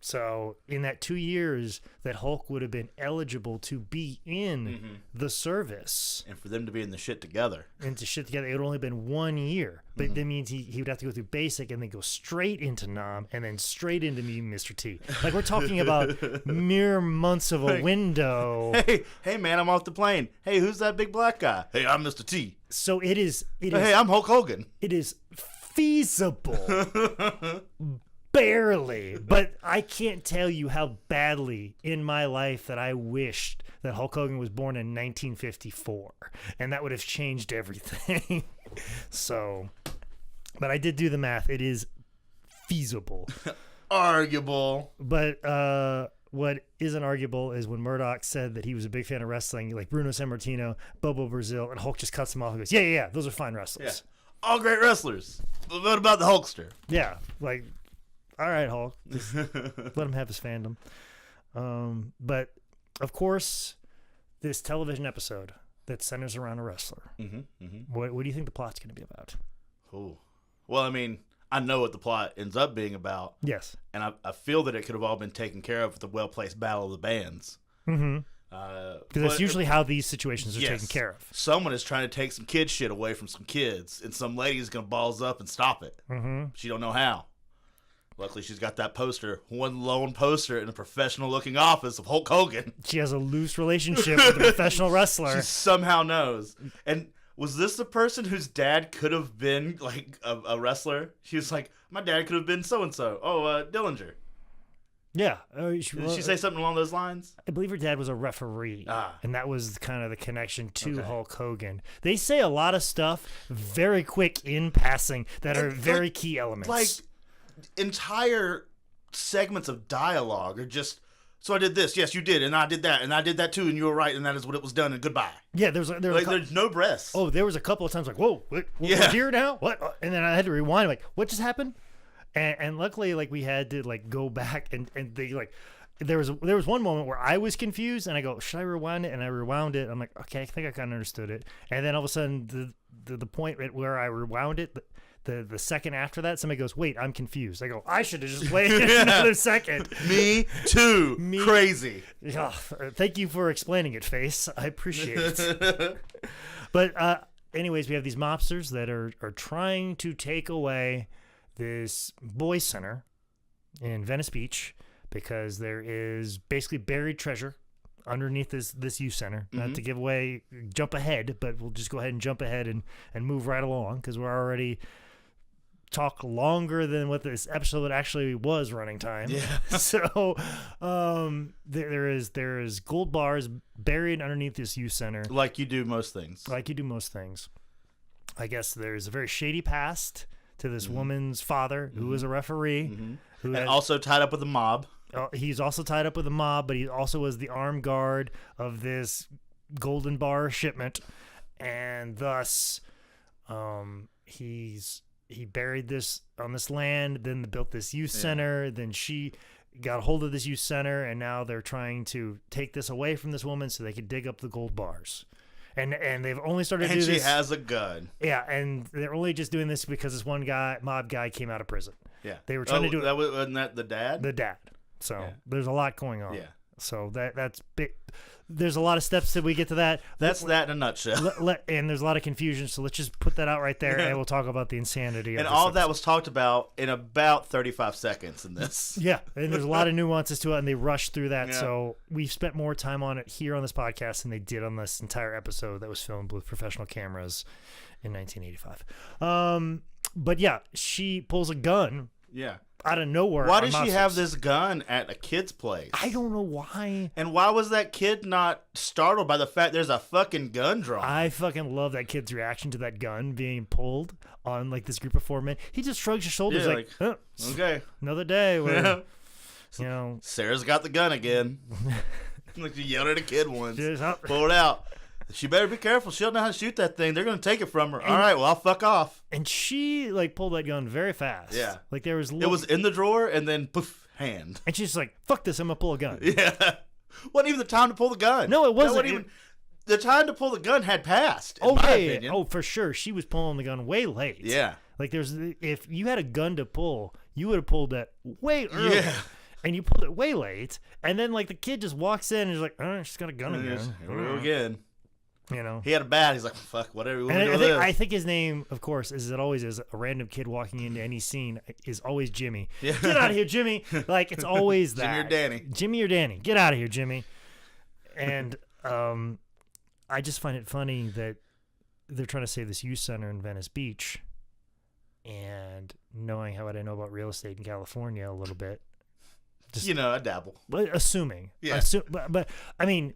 So in that 2 years that Hulk would have been eligible to be in the service. And for them to be in the shit together. And to shit together, it would only been 1 year. But that means he would have to go through basic and then go straight into Nam and then straight into Mr. T. Like, we're talking about mere months of a window. Hey man, I'm off the plane. Hey, who's that big black guy? Hey, I'm Mr. T. So it is. Hey, I'm Hulk Hogan. It is feasible. Barely, but I can't tell you how badly in my life that I wished that Hulk Hogan was born in 1954, and that would have changed everything. So, but I did do the math. It is feasible. Arguable. But what isn't arguable is when Murdoch said that he was a big fan of wrestling, like Bruno Sammartino, Bobo Brazil, and Hulk just cuts him off and goes, yeah, those are fine wrestlers. Yeah. All great wrestlers. What about the Hulkster? Yeah, like... All right, Hulk. Just let him have his fandom. But, of course, this television episode that centers around a wrestler, what do you think the plot's going to be about? Oh, well, I mean, I know what the plot ends up being about. Yes. And I feel that it could have all been taken care of with the well-placed battle of the bands. Mm-hmm. Because that's usually how these situations are taken care of. Someone is trying to take some kid shit away from some kids, and some lady is going to balls up and stop it. Mm-hmm. She don't know how. Luckily, she's got that poster, one lone poster in a professional-looking office of Hulk Hogan. She has a loose relationship with a professional wrestler. She somehow knows. And was this the person whose dad could have been, like, a wrestler? She was like, my dad could have been so-and-so. Oh, Dillinger. Yeah. Did she say something along those lines? I believe her dad was a referee, and that was kind of the connection to Hulk Hogan. They say a lot of stuff very quick in passing that are very key elements. Like, entire segments of dialogue are just, so I did this, yes you did, and I did that too, and you were right, and that is what it was done, and goodbye. Yeah, there's no breaths. Oh, there was a couple of times like, whoa, we're here now? What? And then I had to rewind, like, what just happened? And luckily, like, we had to, like, go back and they, like, there was one moment where I was confused, and I go, should I rewind it? And I rewound it. I'm like, okay, I think I kind of understood it. And then all of a sudden, the point where I rewound it, the second after that, somebody goes, wait, I'm confused. I go, I should have just waited another second. Me too. Crazy. Oh, thank you for explaining it, Face. I appreciate it. But anyways, we have these mobsters that are trying to take away this boys' center in Venice Beach because there is basically buried treasure underneath this youth center. Not to give away, jump ahead, but we'll just go ahead and jump ahead and move right along because we're already talk longer than what this episode actually was running time. Yeah. So there is gold bars buried underneath this youth center. Like you do most things. I guess there's a very shady past to this woman's father, who is a referee. And also tied up with a mob. He's also tied up with a mob, but he also was the armed guard of this golden bar shipment. And thus, he buried this on this land, then built this youth center, then she got a hold of this youth center, and now they're trying to take this away from this woman so they could dig up the gold bars. And they've only started to do this. And she has a gun. Yeah, and they're only just doing this because this one mob guy came out of prison. Yeah. They were trying to do it. Wasn't that the dad? The dad. So there's a lot going on. Yeah. So that's big. There's a lot of steps that we get to that. That's that in a nutshell. And there's a lot of confusion, so let's just put that out right there, and we'll talk about the insanity. And all of that was talked about in about 35 seconds in this. Yeah, and there's a lot of nuances to it, and they rushed through that, so we've spent more time on it here on this podcast than they did on this entire episode that was filmed with professional cameras in 1985. But yeah, she pulls a gun. Yeah. Out of nowhere. Why does she have this gun at a kid's place? I don't know why. And why was that kid not startled by the fact there's a fucking gun drawn? I fucking love that kid's reaction to that gun being pulled on like this group of 4 men. He just shrugs his shoulders like okay, another day. Where, you know, Sarah's got the gun again. Like she yelled at a kid once. Pull it out. She better be careful. She don't know how to shoot that thing. They're going to take it from her. All right, well, I'll fuck off. And she, like, pulled that gun very fast. Yeah. Like, there was... It was in the drawer, and then, poof, hand. And she's like, fuck this, I'm going to pull a gun. Yeah. Wasn't even the time to pull the gun. No, it wasn't. Even, the time to pull the gun had passed, in my opinion. Oh, for sure. She was pulling the gun way late. Yeah. Like, if you had a gun to pull, you would have pulled that way earlier. Yeah. And you pulled it way late, and then like the kid just walks in and he's like, "Oh, she's got a gun again." Here we go again. You know, he had a bat. He's like, "Fuck, whatever." And I think his name, of course, as it always is, a random kid walking into any scene is always Jimmy. Yeah. Get out of here, Jimmy! Like it's always that. Jimmy or Danny. Jimmy or Danny. Get out of here, Jimmy. And I just find it funny that they're trying to save this youth center in Venice Beach, and knowing how I know about real estate in California a little bit. Just, I dabble. But assuming. Yeah. But I mean,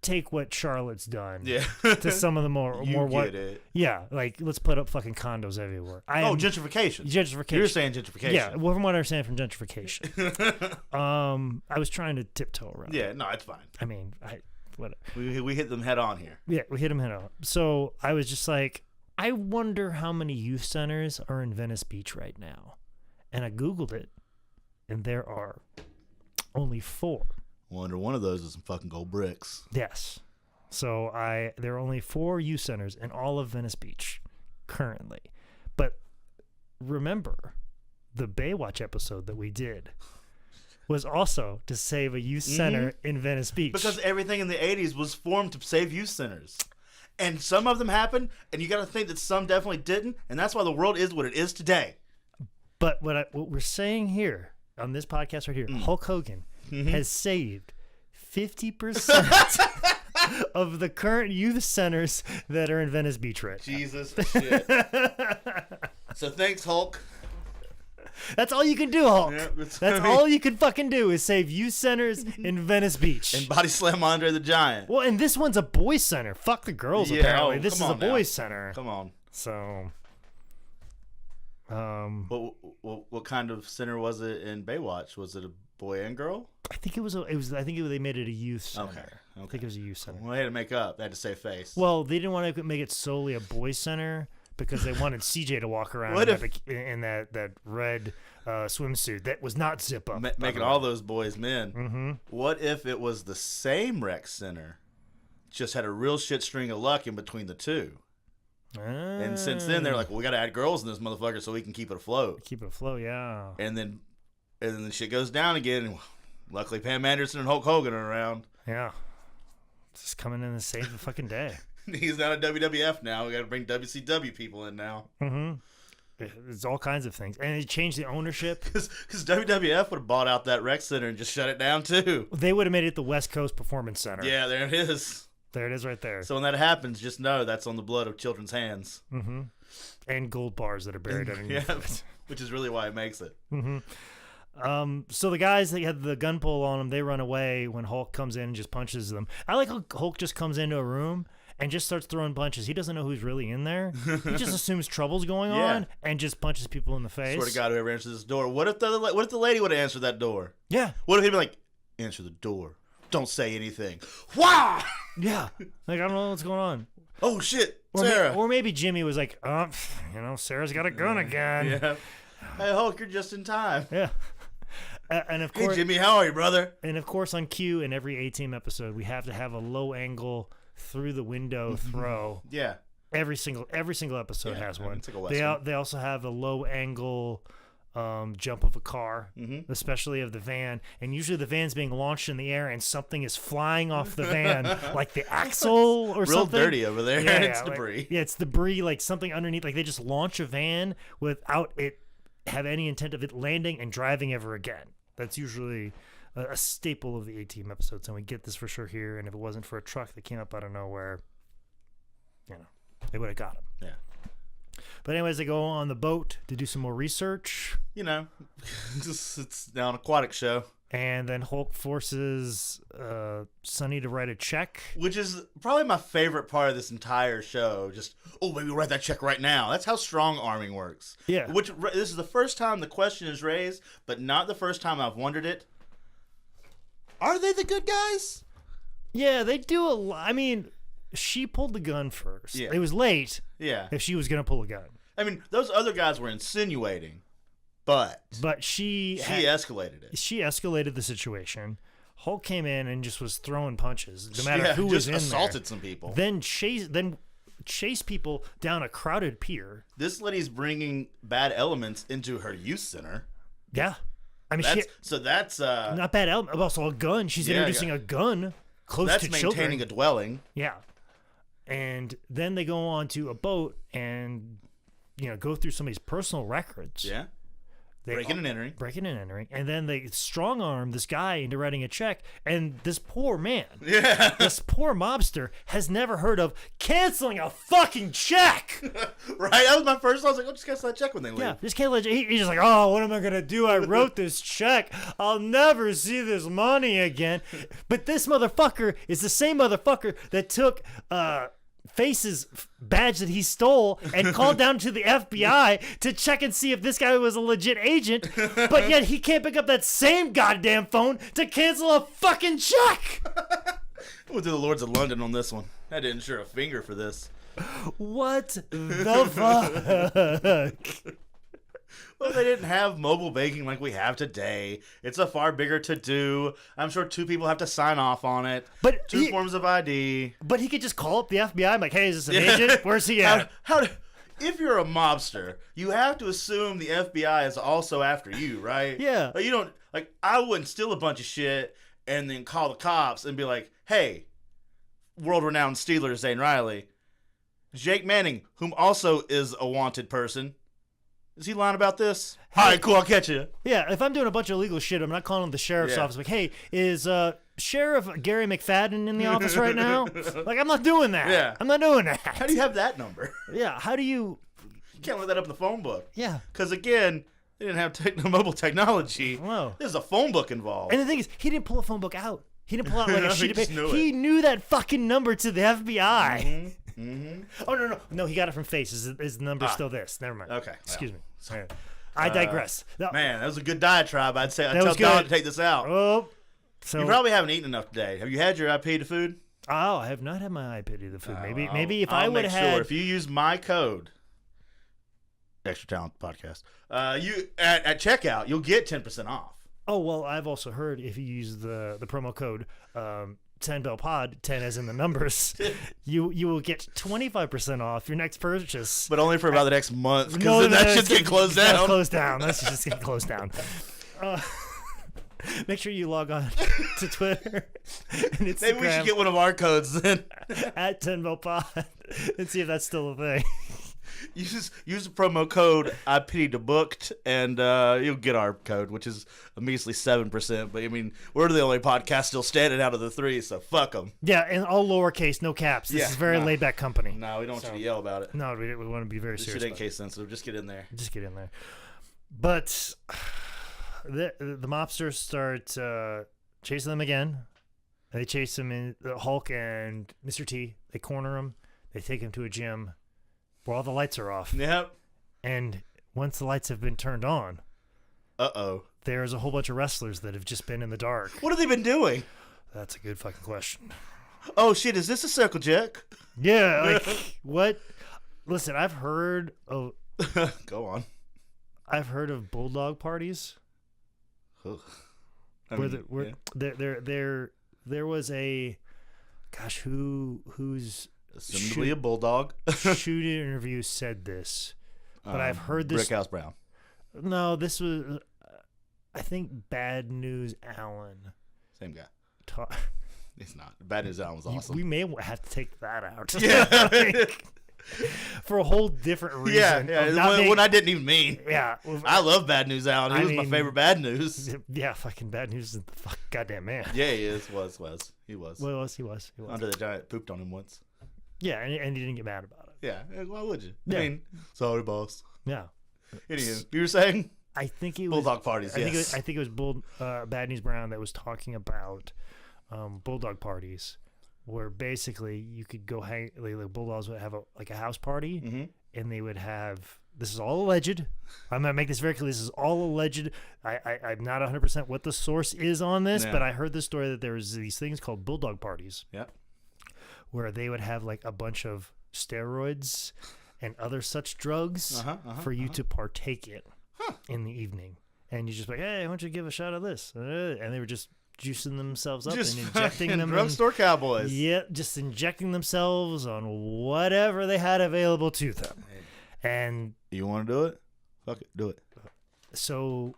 take what Charlotte's done. Yeah. To some of the more get it. Yeah, like let's put up fucking condos everywhere. Gentrification. Gentrification. You're saying gentrification. Yeah, well, from what I understand from gentrification. I was trying to tiptoe around. Yeah, no, it's fine. I mean, whatever. We hit them head on here. Yeah, we hit them head on. So I was just like, I wonder how many youth centers are in Venice Beach right now. And I Googled it, and there are only 4. Wonder one of those is some fucking gold bricks. Yes. So there are only 4 youth centers in all of Venice Beach currently. But remember, the Baywatch episode that we did was also to save a youth center in Venice Beach. Because everything in the 80s was formed to save youth centers. And some of them happened, and you got to think that some definitely didn't, and that's why the world is what it is today. But what we're saying here on this podcast right here, Hulk Hogan has saved 50% of the current youth centers that are in Venice Beach right now. Jesus shit. So thanks, Hulk. That's all you can do, Hulk. Yeah, That's all you can fucking do is save youth centers in Venice Beach. And Bodyslam Andre the Giant. Well, and this one's a boys' center. Fuck the girls, apparently. This is a boys' center. Come on. So, what kind of center was it in Baywatch? Was it a boy and girl? I think it was. They made it a youth center. Okay. I think it was a youth center. Well, they had to make up. They had to save face. Well, they didn't want to make it solely a boys' center because they wanted CJ to walk around in that red swimsuit that was not zip up, making all those boys men. Mm-hmm. What if it was the same rec center, just had a real shit string of luck in between the two? And since then, they're like, well, we got to add girls in this motherfucker so we can keep it afloat. Keep it afloat, yeah. And then the shit goes down again. And luckily, Pam Anderson and Hulk Hogan are around. Yeah. Just coming in to save the fucking day. He's not a WWF now. We got to bring WCW people in now. Mm-hmm. There's all kinds of things. And it changed the ownership. Because WWF would have bought out that rec center and just shut it down, too. They would have made it the West Coast Performance Center. Yeah, there it is. There it is right there. So when that happens, just know that's on the blood of children's hands. Mm-hmm. And gold bars that are buried underneath it. Which is really why it makes it. Mm-hmm. So the guys that had the gun pull on them, they run away when Hulk comes in and just punches them. I like how Hulk just comes into a room and just starts throwing punches. He doesn't know who's really in there. He just assumes trouble's going on and just punches people in the face. Swear to God, whoever answers this door. What if the lady would have answered that door? Yeah. What if he'd be like, answer the door. Don't say anything. Wow. Yeah. Like, I don't know what's going on. Oh, shit. Sarah. Or maybe Jimmy was like, Sarah's got a gun again. Yeah. Hey, Hulk, you're just in time. Yeah. And of course, hey, Jimmy, how are you, brother? And of course, on cue in every A-Team episode, we have to have a low angle through the window throw. Yeah. Every single episode has one. It's like a Western. They also have a low angle jump of a car, especially of the van, and usually the van's being launched in the air and something is flying off the van, like the axle or something. Real dirty over there. Yeah, it's debris. It's debris, like something underneath. Like they just launch a van without it have any intent of it landing and driving ever again. That's usually a staple of the A-Team episodes, and we get this for sure here. And if it wasn't for a truck that came up out of nowhere, they would have got him. Yeah. But anyways, they go on the boat to do some more research. It's now an aquatic show. And then Hulk forces Sonny to write a check. Which is probably my favorite part of this entire show. Just, maybe write that check right now. That's how strong arming works. Yeah. This is the first time the question is raised, but not the first time I've wondered it. Are they the good guys? Yeah, they do a lot. I mean, she pulled the gun first. Yeah. It was late. Yeah. If she was going to pull a gun. I mean, those other guys were insinuating, but she escalated it. She escalated the situation. Hulk came in and just was throwing punches, no matter who was in there. Just assaulted some people. Then chase people down a crowded pier. This lady's bringing bad elements into her youth center. Yeah. I mean, that's not bad element. Also, a gun. She's introducing a gun close to children. That's maintaining a dwelling. Yeah. And then they go on to a boat and, go through somebody's personal records. Yeah. Breaking and entering. And then they strong arm this guy into writing a check. And this poor man, this poor mobster, has never heard of canceling a fucking check. Right? That was my first. I was like, just cancel that check when they leave. Yeah, just cancel it. He's just like, oh, what am I going to do? I wrote this check. I'll never see this money again. But this motherfucker is the same motherfucker that took Face's badge that he stole and called down to the FBI to check and see if this guy was a legit agent, but yet he can't pick up that same goddamn phone to cancel a fucking check. I went to the Lords of London on this one. I didn't insure a finger for this. What the fuck? Well, they didn't have mobile banking like we have today. It's a far bigger to-do. I'm sure 2 people have to sign off on it. But 2 forms of ID. But he could just call up the FBI. I'm like, hey, is this an agent? Where's he at? If you're a mobster, you have to assume the FBI is also after you, right? Yeah. Like, you don't, like, I wouldn't steal a bunch of shit and then call the cops and be like, hey, world-renowned Steeler Zane Riley, Jake Manning, whom also is a wanted person, is he lying about this? All right, cool, I'll catch you. Yeah, if I'm doing a bunch of illegal shit, I'm not calling the sheriff's office. Like, hey, is Sheriff Gary McFadden in the office right now? Like, I'm not doing that. Yeah. I'm not doing that. How do you have that number? Yeah, how do you... You can't look that up in the phone book. Yeah. Because, again, they didn't have mobile technology. Whoa. There's a phone book involved. And the thing is, he didn't pull a phone book out. He didn't pull out like a sheet of paper. He knew that fucking number to the FBI. Oh, no, he got it from Face. His number's still this. Never mind. Okay. Excuse me. Sorry. I digress. Man, that was a good diatribe. I'd tell Don to take this out. Oh, so you probably haven't eaten enough today. Have you had your IP to food? Oh, I have not had my IP to the food. Maybe if I would have had. If you use my code, Extra Talent Podcast, you at checkout, you'll get 10% off. Oh well, I've also heard if you use the promo code 10BellPod, 10 as in the numbers, you will get 25% off your next purchase. But only for about the next month, because then that shit's getting closed down. That's just getting closed down. Make sure you log on to Twitter and Instagram. Maybe we should get one of our codes then. At 10BellPod and see if that's still a thing. You just use the promo code I pity to booked, and you'll get our code, which is a measly 7%. But I mean, we're the only podcast still standing out of the 3, so fuck them. Yeah, and all lowercase, no caps. This is a very laid back company. No, we don't want you to yell about it. No, we want to be very serious. This shit ain't case sensitive. Just get in there. But the mobsters start chasing them again. They chase them in Hulk and Mr. T. They corner him. They take him to a gym where all the lights are off. Yep. And once the lights have been turned on, there's a whole bunch of wrestlers that have just been in the dark. What have they been doing? That's a good fucking question. Oh shit, is this a circle jerk? Yeah, like what? Listen, I've heard of Go on. I've heard of bulldog parties. There was a who's assumably a bulldog. Shoot interview said this, but I've heard this. Brickhouse Brown. No, this was I think Bad News Allen. Same guy. It's not. Bad News Allen was awesome. We may have to take that out. Yeah. For a whole different reason. Yeah. When I didn't even mean. Yeah. I love Bad News Allen. He was my favorite Bad News. Yeah, fucking Bad News is the goddamn man. Yeah, he is. Was. He was. He was. Under the Giant pooped on him once. Yeah, and he didn't get mad about it. Yeah. Why would you? Yeah. I mean, sorry, boss. Yeah. Anywho, you were saying? I think it was bulldog parties. Yes. I think it was Bad News Brown that was talking about bulldog parties, where basically you could go hang. Like bulldogs would have a house party, and they would have. This is all alleged. I'm gonna make this very clear. This is all alleged. I'm not 100% what the source is on this, but I heard the story that there was these things called bulldog parties. Yeah. Where they would have like a bunch of steroids and other such drugs for you to partake in the evening, and you just like, hey, why don't you give a shot of this? And they were just juicing themselves up and injecting them. Drugstore cowboys. Yeah, just injecting themselves on whatever they had available to them. And you want to do it? Fuck it, do it. So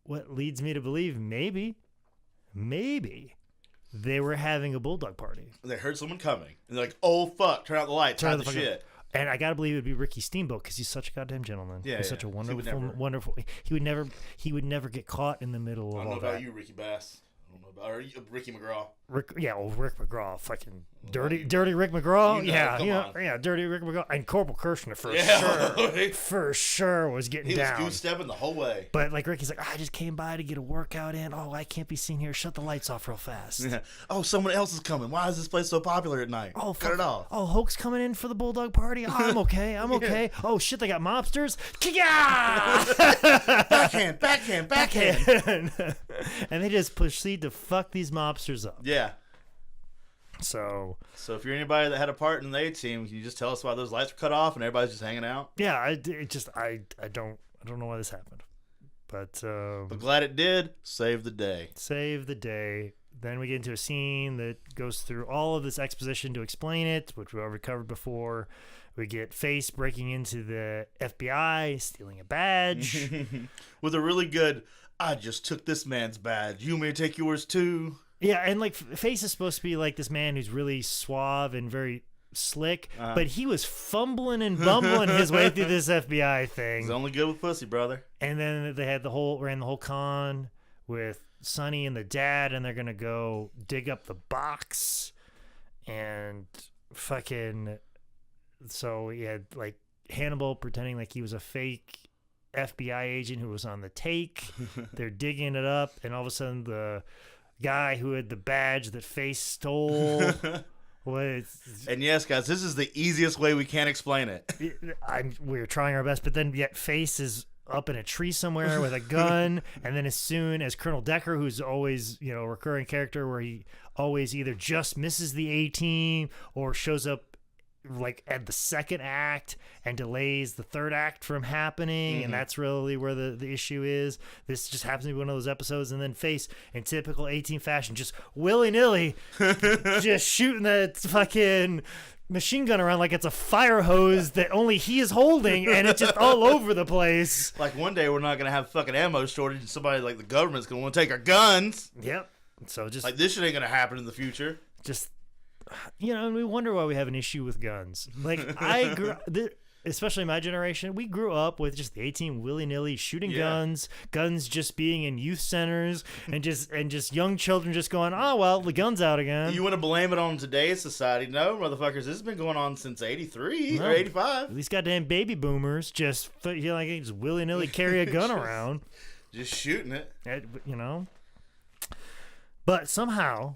what leads me to believe maybe they were having a bulldog party. They heard someone coming. And they're like, oh, fuck, turn out the lights, hide the shit. And I gotta believe it'd be Ricky Steamboat because he's such a goddamn gentleman. Yeah, he's such a wonderful. He would never get caught in the middle of all that. I don't know about you, Ricky Bass. I don't know about Ricky McGraw. Rick McGraw, fucking dirty Rick McGraw. Yeah, dirty Rick McGraw and Corporal Kirshner for sure was getting down. He was goose-stepping the whole way. But like Ricky's like, I just came by to get a workout in. Oh, I can't be seen here. Shut the lights off real fast. Yeah. Oh, someone else is coming. Why is this place so popular at night? Oh, cut it off. Oh, Hoke's coming in for the bulldog party. Oh, I'm okay. I'm okay. Oh shit, they got mobsters. Backhand. And they just proceed to fuck these mobsters up. Yeah. So if you're anybody that had a part in the A-team, can you just tell us why those lights were cut off and everybody's just hanging out? Yeah, I don't know why this happened, but glad it did. Save the day. Then we get into a scene that goes through all of this exposition to explain it, which we already covered before. We get Face breaking into the FBI, stealing a badge with a really good, I just took this man's badge. You may take yours too. Yeah, and like Face is supposed to be like this man who's really suave and very slick, but he was fumbling and bumbling his way through this FBI thing. He's only good with pussy, brother. And then they had ran the whole con with Sonny and the dad, and they're gonna go dig up the box and fucking. So we had like Hannibal pretending like he was a fake FBI agent who was on the take. They're digging it up, and all of a sudden the guy who had the badge that Face stole and yes, guys, this is the easiest way we can explain it. We're trying our best, but then yet Face is up in a tree somewhere with a gun, and then as soon as Colonel Decker, who's always a recurring character where he always either just misses the A-team or shows up like at the second act and delays the third act from happening, and that's really where the issue is. This just happens to be one of those episodes, and then Face, in typical 18 fashion, just willy-nilly just shooting that fucking machine gun around like it's a fire hose that only he is holding, and it's just all over the place. Like one day we're not going to have fucking ammo shortage and somebody like the government's going to want to take our guns. Yep. So just like this shit ain't going to happen in the future. Just and we wonder why we have an issue with guns. Like especially my generation, we grew up with just the A-team willy-nilly shooting guns just being in youth centers, and just young children just going, oh well, the gun's out again. You want to blame it on today's society? No, motherfuckers, this has been going on since 83 or 85. These goddamn baby boomers just just willy-nilly carry a gun around, just shooting it. But somehow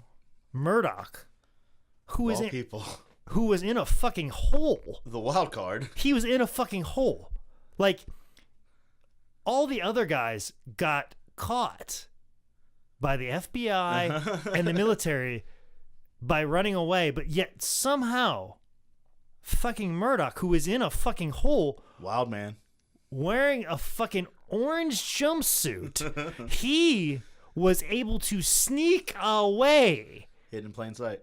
Murdoch, who was in a fucking hole. The wild card. He was in a fucking hole. Like, all the other guys got caught by the FBI and the military by running away, but yet somehow fucking Murdoch, who was in a fucking hole. Wild man. Wearing a fucking orange jumpsuit. He was able to sneak away. Hidden in plain sight.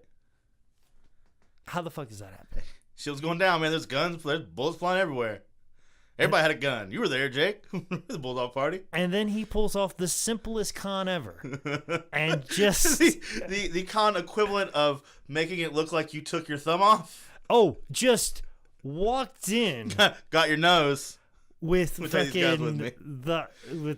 How the fuck does that happen? Shit's going down, man. There's guns, there's bullets flying everywhere. Everybody had a gun. You were there, Jake. The Bulldog Party. And then he pulls off the simplest con ever. And just... the con equivalent of making it look like you took your thumb off. Oh, just walked in. Got your nose. With fucking... with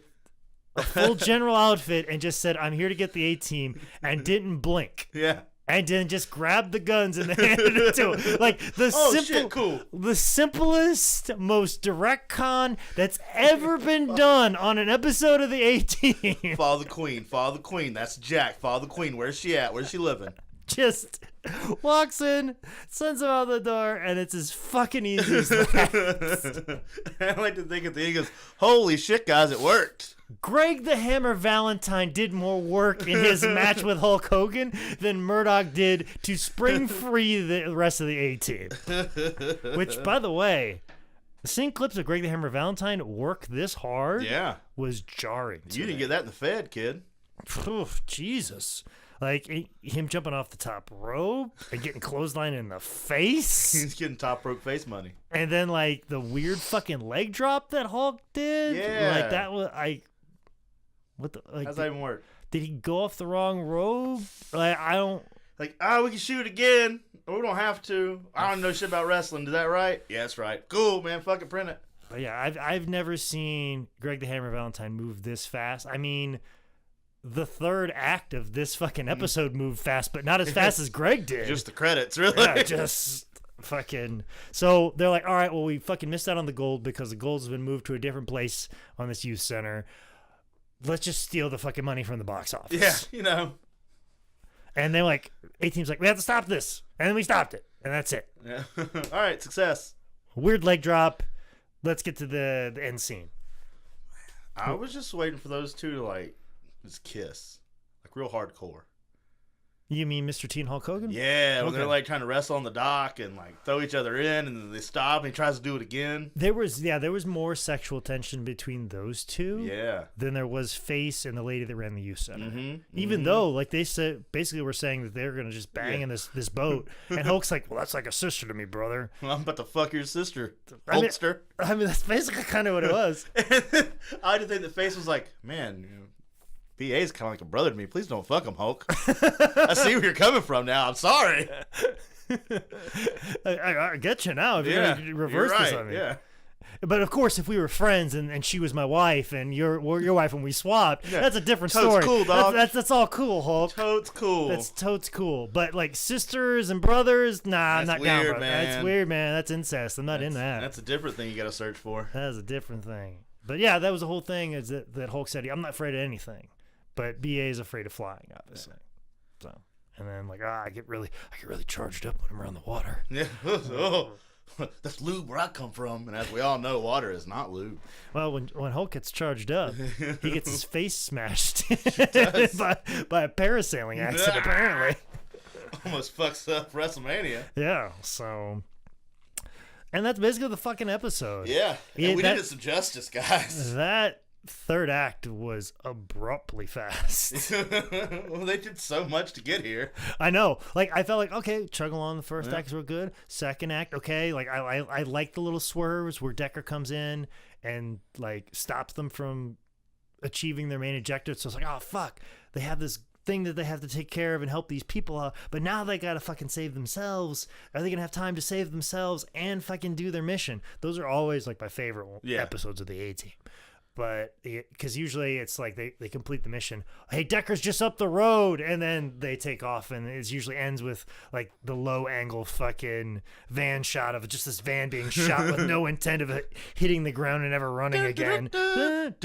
a full general outfit and just said, I'm here to get the A-team, and didn't blink. Yeah. And then just grabbed the guns and handed it to him. Like the simplest, most direct con that's ever been done on an episode of the A-team. Follow the queen. That's Jack. Follow the queen. Where's she at? Where's she living? Just walks in, sends him out the door, and it's as fucking easy as that. I like to think at the end he goes, holy shit, guys, it worked. Greg the Hammer Valentine did more work in his match with Hulk Hogan than Murdoch did to spring free the rest of the A-team. Which, by the way, seeing clips of Greg the Hammer Valentine work this hard was jarring. You didn't get that in the Fed, kid. Oof, Jesus. Like, him jumping off the top rope and getting clothesline in the face. He's getting top rope face money. And then, like, the weird fucking leg drop that Hulk did. Yeah. Like, that was... What the like? How's that even work? Did he go off the wrong road? Like I don't. Like, we can shoot again. Or we don't have to. I don't know shit about wrestling. Is that right? Yeah, that's right. Cool, man. Fucking print it. But yeah, I've never seen Greg the Hammer Valentine move this fast. I mean, the third act of this fucking episode moved fast, but not as fast as Greg did. Just the credits, really. Yeah, just fucking. So they're like, all right, well, we fucking missed out on the gold because the gold's been moved to a different place on this youth center. Let's just steal the fucking money from the box office. Yeah, you know. And they're like, A-Team's like, we have to stop this. And then we stopped it. And that's it. Yeah. All right, success. Weird leg drop. Let's get to the end scene. I was just waiting for those two to, like, just kiss. Like, real hardcore. You mean Mr. T and Hulk Hogan? Yeah, when Okay. they're, like, trying to wrestle on the dock and, like, throw each other in, and then they stop, and he tries to do it again. There was more sexual tension between those two Yeah. than there was Face and the lady that ran the youth center. Mm-hmm. Even though, like they said, basically were saying that they're gonna just bang in this boat, and Hulk's like, "Well, that's like a sister to me, brother." Well, I'm about to fuck your sister, I mean- Hulkster. I mean, that's basically kind of what it was. I did think the Face was like, man, you know, BA's kind of like a brother to me. Please don't fuck him, Hulk. I see where you're coming from now. I'm sorry. I get you now. If you're gonna reverse you're this right. on me. Yeah. But of course, if we were friends and she was my wife and your wife and we swapped, Yeah. that's a different Totes story. cool, dog. That's all cool, Hulk. Totes cool. That's totes cool. But like sisters and brothers, nah, I'm That's not down weird, for that. man. That's weird, man. That's incest. I'm not in that. That's a different thing you got to search for. That is a different thing. But yeah, that was the whole thing. Is that Hulk said, "I'm not afraid of anything," but BA is afraid of flying, obviously. So, and then like, I get really charged up when I'm around the water. Yeah. Oh, that's lube where I come from. And as we all know, water is not lube. Well, when Hulk gets charged up, he gets his face smashed does. by a parasailing accident, apparently. Almost fucks up WrestleMania. Yeah, so. And that's basically the fucking episode. Yeah. Yeah, And we that- did it some justice, guys. That third act was abruptly fast. Well, they did so much to get here. I know. Like, I felt like, okay, chug along. The first act is real good. Second act, okay. Like, I like the little swerves where Decker comes in and, like, stops them from achieving their main objective. So it's like, oh, fuck. They have this thing that they have to take care of and help these people out, but now they gotta fucking save themselves. Are they gonna have time to save themselves and fucking do their mission? Those are always like my favorite episodes of the A-Team. But because usually it's like they complete the mission. Hey, Decker's just up the road, and then they take off, and it usually ends with like the low angle fucking van shot of just this van being shot with no intent of it hitting the ground and ever running again. And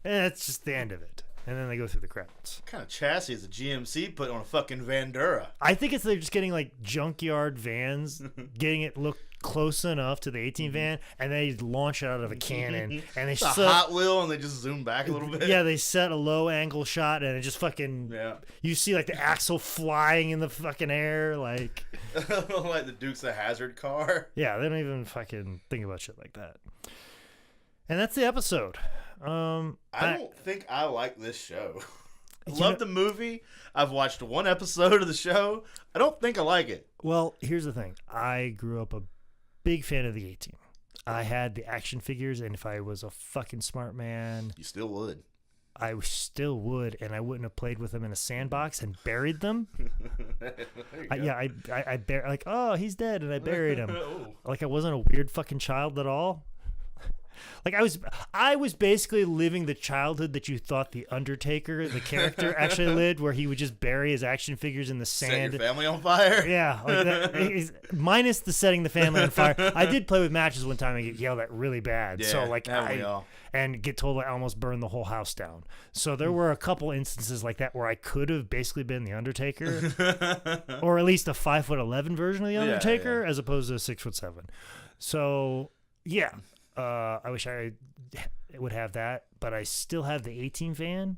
that's just the end of it. And then they go through the credits. What kind of chassis is a GMC put on a fucking Vandura? I think it's they're just getting like junkyard vans, getting it look close enough to the 18 van, and they launch it out of a cannon, and they It's a set, Hot Wheel, and they just zoom back a little bit. yeah, they set a low angle shot, and it just fucking you see like the axle flying in the fucking air, like Like the Dukes of Hazzard car. yeah, they don't even fucking think about shit like that. And that's the episode. I don't think I like this show. I You love know- the movie. I've watched one episode of the show. I don't think I like it. Well, here's the thing. I grew up a big fan of the A-Team. I had the action figures, and if I was a fucking smart man, You still would. I still would, and I wouldn't have played with them in a sandbox and buried them. I buried, like, oh, he's dead, and I buried him. Oh. Like I wasn't a weird fucking child at all. Like I was basically living the childhood that you thought the Undertaker, the character, actually lived, where he would just bury his action figures in the Set sand. your family on fire? Yeah, like that, minus the setting the family on fire. I did play with matches one time and get yelled at really bad. Yeah, so like haven't we all? and get told I almost burned the whole house down. So there were a couple instances like that where I could have basically been the Undertaker, or at least a 5'11" version of the Undertaker, as opposed to a 6'7". So yeah, I wish I would have that, but I still have the A-Team van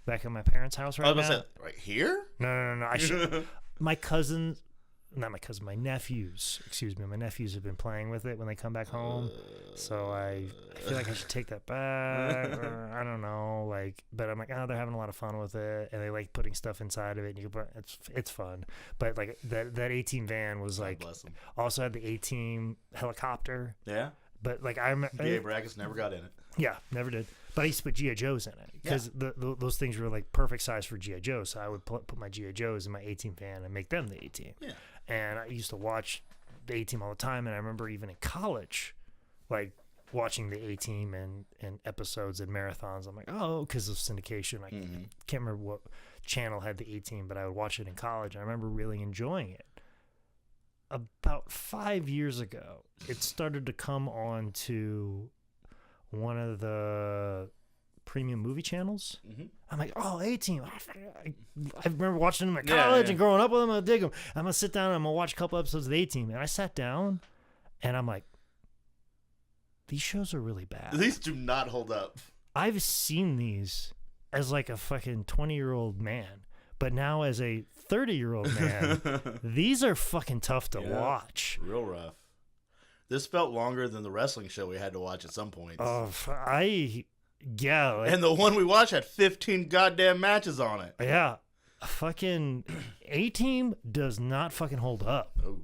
back at my parents' house right I was now. about to say, right here? No. I should. My cousins, not my cousin, my nephews. Excuse me, my nephews have been playing with it when they come back home. So I feel like I should take that back. Or, I don't know, like, but I'm like, oh, they're having a lot of fun with it, and they like putting stuff inside of it. And you can put, it's fun. But like that A-Team van was like Bless 'em. also had the A-Team helicopter. Yeah. But like I'm B.A. Brackus never got in it. Yeah, never did. But I used to put G.I. Joes in it because those things were like perfect size for G.I. Joes. So I would put my G.I. Joes in my A-Team fan and make them the A-Team. Yeah. And I used to watch the A-Team all the time. And I remember even in college, like watching the A-Team and episodes and marathons. I'm like, oh, because of syndication. I can't remember what channel had the A-Team, but I would watch it in college. And I remember really enjoying it. About 5 years ago, it started to come on to one of the premium movie channels. I'm like, oh, A-Team. I remember watching them in college and growing up with them. I dig them. I'm going to sit down and I'm going to watch a couple episodes of A-Team. And I sat down and I'm like, these shows are really bad. These do not hold up. I've seen these as like a fucking 20-year-old man. But now as a 30-year-old man, these are fucking tough to watch. Real rough. This felt longer than the wrestling show we had to watch at some point. And the one we watched had 15 goddamn matches on it. Yeah. Fucking A-Team does not fucking hold up. Oh.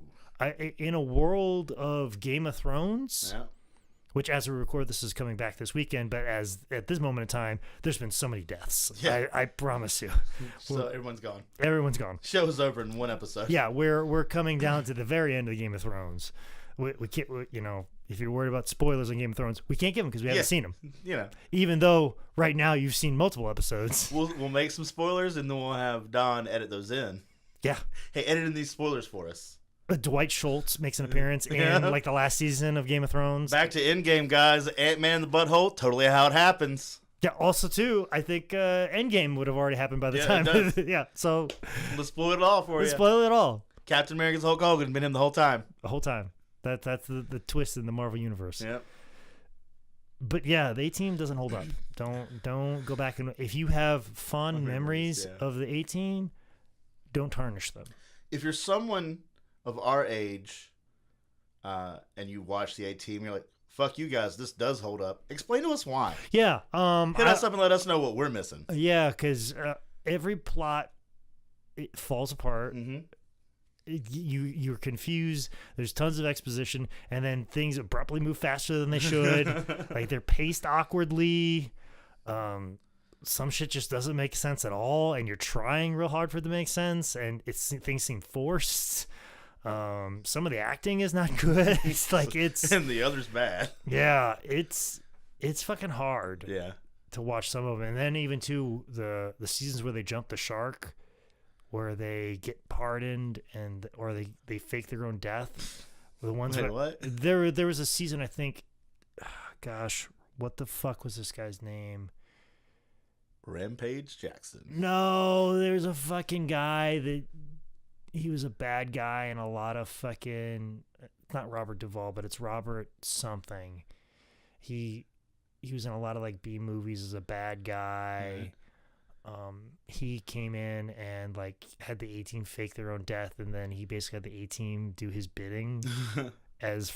In a world of Game of Thrones, which as we record this is coming back this weekend, but as at this moment in time, there's been so many deaths. Yeah. I promise you. So everyone's gone. Everyone's gone. Show's over in one episode. Yeah, we're coming down to the very end of Game of Thrones. We can't, if you're worried about spoilers on Game of Thrones, we can't give them because we haven't seen them. Even though right now you've seen multiple episodes. We'll make some spoilers and then we'll have Don edit those in. Yeah. Hey, edit in these spoilers for us. Dwight Schultz makes an appearance in like the last season of Game of Thrones. Back to Endgame, guys. Ant-Man and the Butthole, totally how it happens. Yeah, also, too, I think Endgame would have already happened by the time. So let's spoil it all for you. Let's spoil it all. Captain America's Hulk Hogan, been him the whole time. The whole time. That's the twist in the Marvel Universe. Yep. But yeah, the A-Team doesn't hold up. Don't go back and if you have fond memories of the A-Team, don't tarnish them. If you're someone of our age, and you watch the A-Team, you're like, fuck you guys, this does hold up. Explain to us why. Yeah. Hit us up and let us know what we're missing. Yeah, because every plot, it falls apart. You're confused. There's tons of exposition, and then things abruptly move faster than they should. Like they're paced awkwardly. Some shit just doesn't make sense at all, and you're trying real hard for it to make sense, and things seem forced. Some of the acting is not good. It's like and the other's bad. Yeah, it's fucking hard. Yeah, to watch some of it, and then even to the seasons where they jump the shark, where they get pardoned or they fake their own death. The ones what? There was a season, I think. Gosh, what the fuck was this guy's name? Rampage Jackson. No, there's a fucking guy that he was a bad guy in a lot of fucking. It's not Robert Duvall, but it's Robert something. He was in a lot of like B movies as a bad guy. He came in and like had the A-Team fake their own death, and then he basically had the A-Team do his bidding as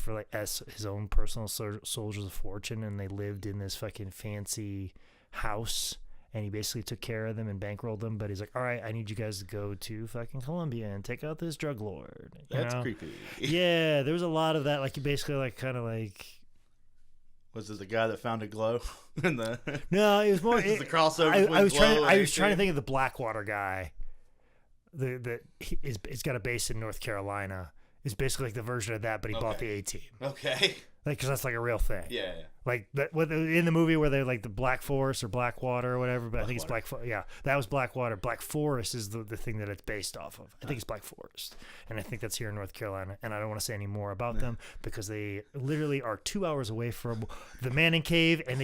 his own personal soldiers of fortune, and they lived in this fucking fancy house, and he basically took care of them and bankrolled them. But he's like, all right, I need you guys to go to fucking Colombia and take out this drug lord. That's creepy. Yeah, there was a lot of that. Like you basically like kind of like. Was it the guy that found a glow? No, it was more. The crossover. I was trying to think of the Blackwater guy. He's got a base in North Carolina. It's basically like the version of that, but he bought the A-Team. Okay. Like, because that's like a real thing. Yeah. Like in the movie where they're like the Black Forest or Blackwater or whatever, but I think it's Black. Yeah, that was Blackwater. Black Forest is the thing that it's based off of. I think it's Black Forest, and I think that's here in North Carolina. And I don't want to say any more about them because they literally are 2 hours away from the Manning Cave, and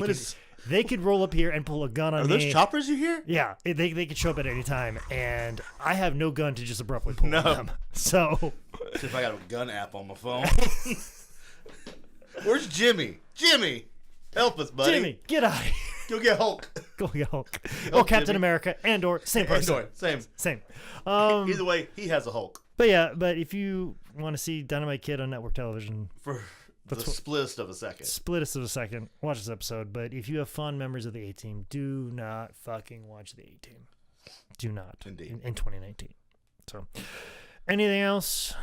they could roll up here and pull a gun on me. Are those choppers you hear? Yeah, they could show up at any time, and I have no gun to just abruptly pull them. So, if I got a gun app on my phone. Where's Jimmy? Jimmy, help us, buddy. Jimmy, get out of here. Go get Hulk. Go get Hulk. Or Captain Jimmy. America, and/or same person. Same. Either way, he has a Hulk. But if you want to see Dynamite Kid on network television for the splittest of a second, watch this episode. But if you have fond memories of the A-Team, do not fucking watch the A-Team. Do not. Indeed. In 2019. So, anything else?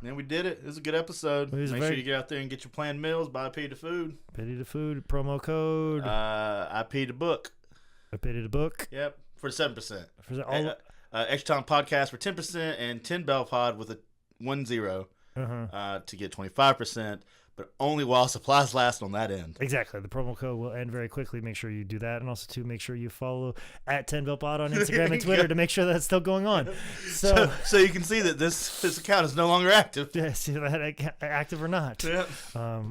Man, we did it. It was a good episode. It was Make sure you get out there and get your planned meals. Buy Pay to Food. Pity to food promo code. IP to book. Pity to book. Yep, for 7%. For all, Extra Time Podcast for 10% and 10 Bell Pod with a 10 uh-huh. to get 25%, but only while supplies last on that end. Exactly. The promo code will end very quickly. Make sure you do that. And also, to make sure you follow at 10BellPod on Instagram and Twitter to make sure that's still going on. So you can see that this account is no longer active. Yeah, see that active or not. Yeah.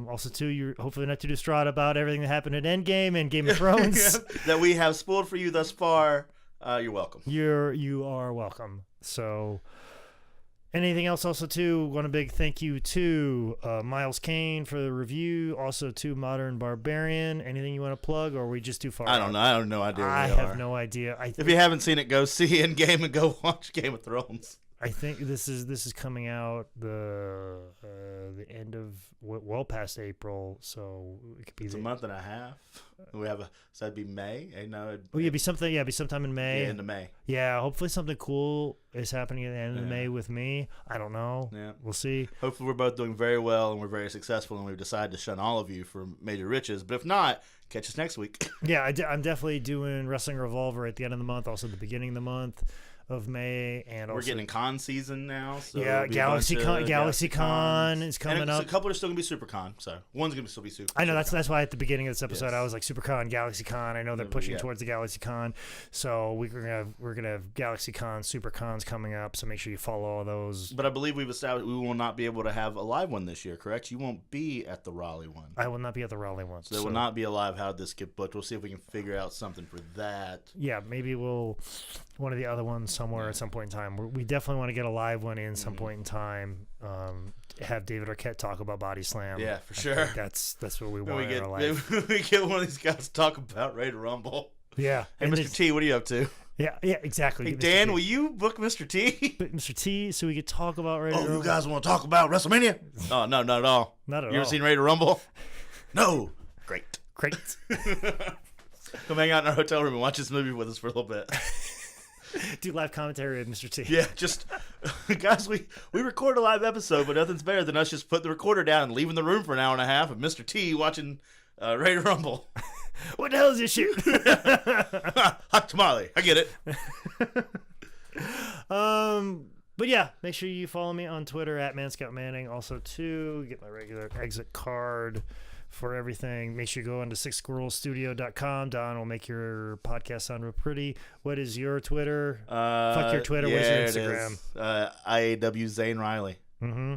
Also, too, you're hopefully not too distraught about everything that happened at Endgame and Game of Thrones. That we have spoiled for you thus far. You're welcome. You are welcome. So... anything else? Also, too, want a big thank you to Miles Kane for the review. Also, to Modern Barbarian. Anything you want to plug, or are we just too far? I don't know. I have no idea. I have no idea. If you haven't seen it, go see Endgame and go watch Game of Thrones. I think this is coming out the end of well past April, so it could be a month and a half. We have so that'd be May. Be something. Yeah, be sometime in May. Yeah, into May. Yeah, hopefully something cool is happening at the end of May with me. I don't know. Yeah, we'll see. Hopefully we're both doing very well and we're very successful, and we've decided to shun all of you for major riches. But if not, catch us next week. Yeah, I'm definitely doing Wrestling Revolver at the end of the month, also the beginning of the month of May, and we're getting con season now. So yeah, GalaxyCon is coming up. A couple are still gonna be SuperCon, so one's gonna still be Super. I know that's why at the beginning of this episode I was like SuperCon, GalaxyCon. I know they're pushing towards the GalaxyCon, so we're gonna have GalaxyCon, SuperCons coming up. So make sure you follow all those. But I believe we've established we will not be able to have a live one this year. Correct? You won't be at the Raleigh one. I will not be at the Raleigh one. So there will not be a live How Did This Get Booked. We'll see if we can figure out something for that. Yeah, maybe we'll one of the other ones somewhere at some point in time. We definitely want to get a live one in some point in time. Have David Arquette talk about Bodyslam. Yeah, for sure. That's what we want in our life. We get one of these guys to talk about Ready to Rumble. Yeah. Hey, Mr. T, what are you up to? Yeah, exactly. Hey, Dan, will you book Mr. T? Mr. T, so we could talk about Ready to Rumble. You guys want to talk about WrestleMania? Oh, no, not at all. Not at all. You ever seen Ready to Rumble? No. Great. Come hang out in our hotel room and watch this movie with us for a little bit. Do live commentary with Mr. T. Yeah, just guys, we record a live episode, but nothing's better than us just putting the recorder down and leaving the room for an hour and a half of Mr. T watching Ready to Rumble. What the hell is this shit? Hot tamale. I get it. But yeah, make sure you follow me on Twitter at ManScoutManning. Also, too, get my regular exit card for everything. Make sure you go on to sixsquirrelstudio.com. Don will make your podcast sound real pretty. What is your Twitter? Fuck your Twitter. What's your Instagram? IAW Zane Riley. Mm-hmm.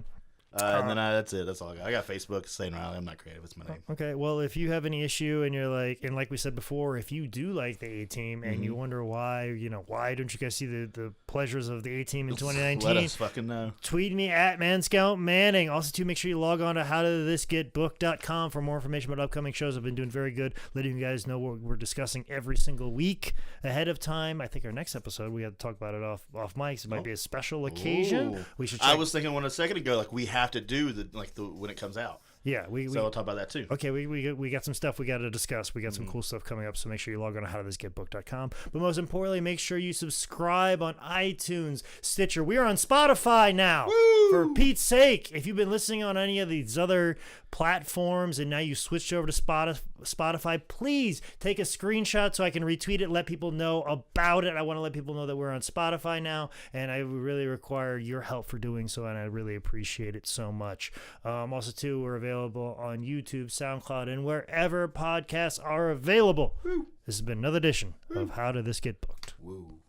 And then that's it. That's all I got. I got Facebook, Zane Riley. I'm not creative. It's my name. Okay. Well, if you have any issue and you're like we said before, if you do like the A-Team and you wonder why don't you guys see the pleasures of the A-Team in 2019? Let us fucking know. Tweet me at ManScoutManning. Also, too, make sure you log on to howdidthisgetbooked.com for more information about upcoming shows. I've been doing very good, letting you guys know what we're discussing every single week ahead of time. I think our next episode, we have to talk about it off mics. It might be a special occasion. Ooh. We should. I was thinking a second ago, like we have to do the when it comes out. Yeah, so we'll talk about that too. Okay, we got some stuff we got to discuss. We got some cool stuff coming up, so make sure you log on to howdidthisgetbooked.com. But most importantly, make sure you subscribe on iTunes, Stitcher. We are on Spotify now. Woo! For Pete's sake, if you've been listening on any of these other platforms and now you switched over to Spotify, please take a screenshot so I can retweet it, let people know about it. I want to let people know that we're on Spotify now, and I really require your help for doing so, and I really appreciate it so much. Also, too, we're available on YouTube, SoundCloud, and wherever podcasts are available. Woo. This has been another edition of How Did This Get Booked? Woo.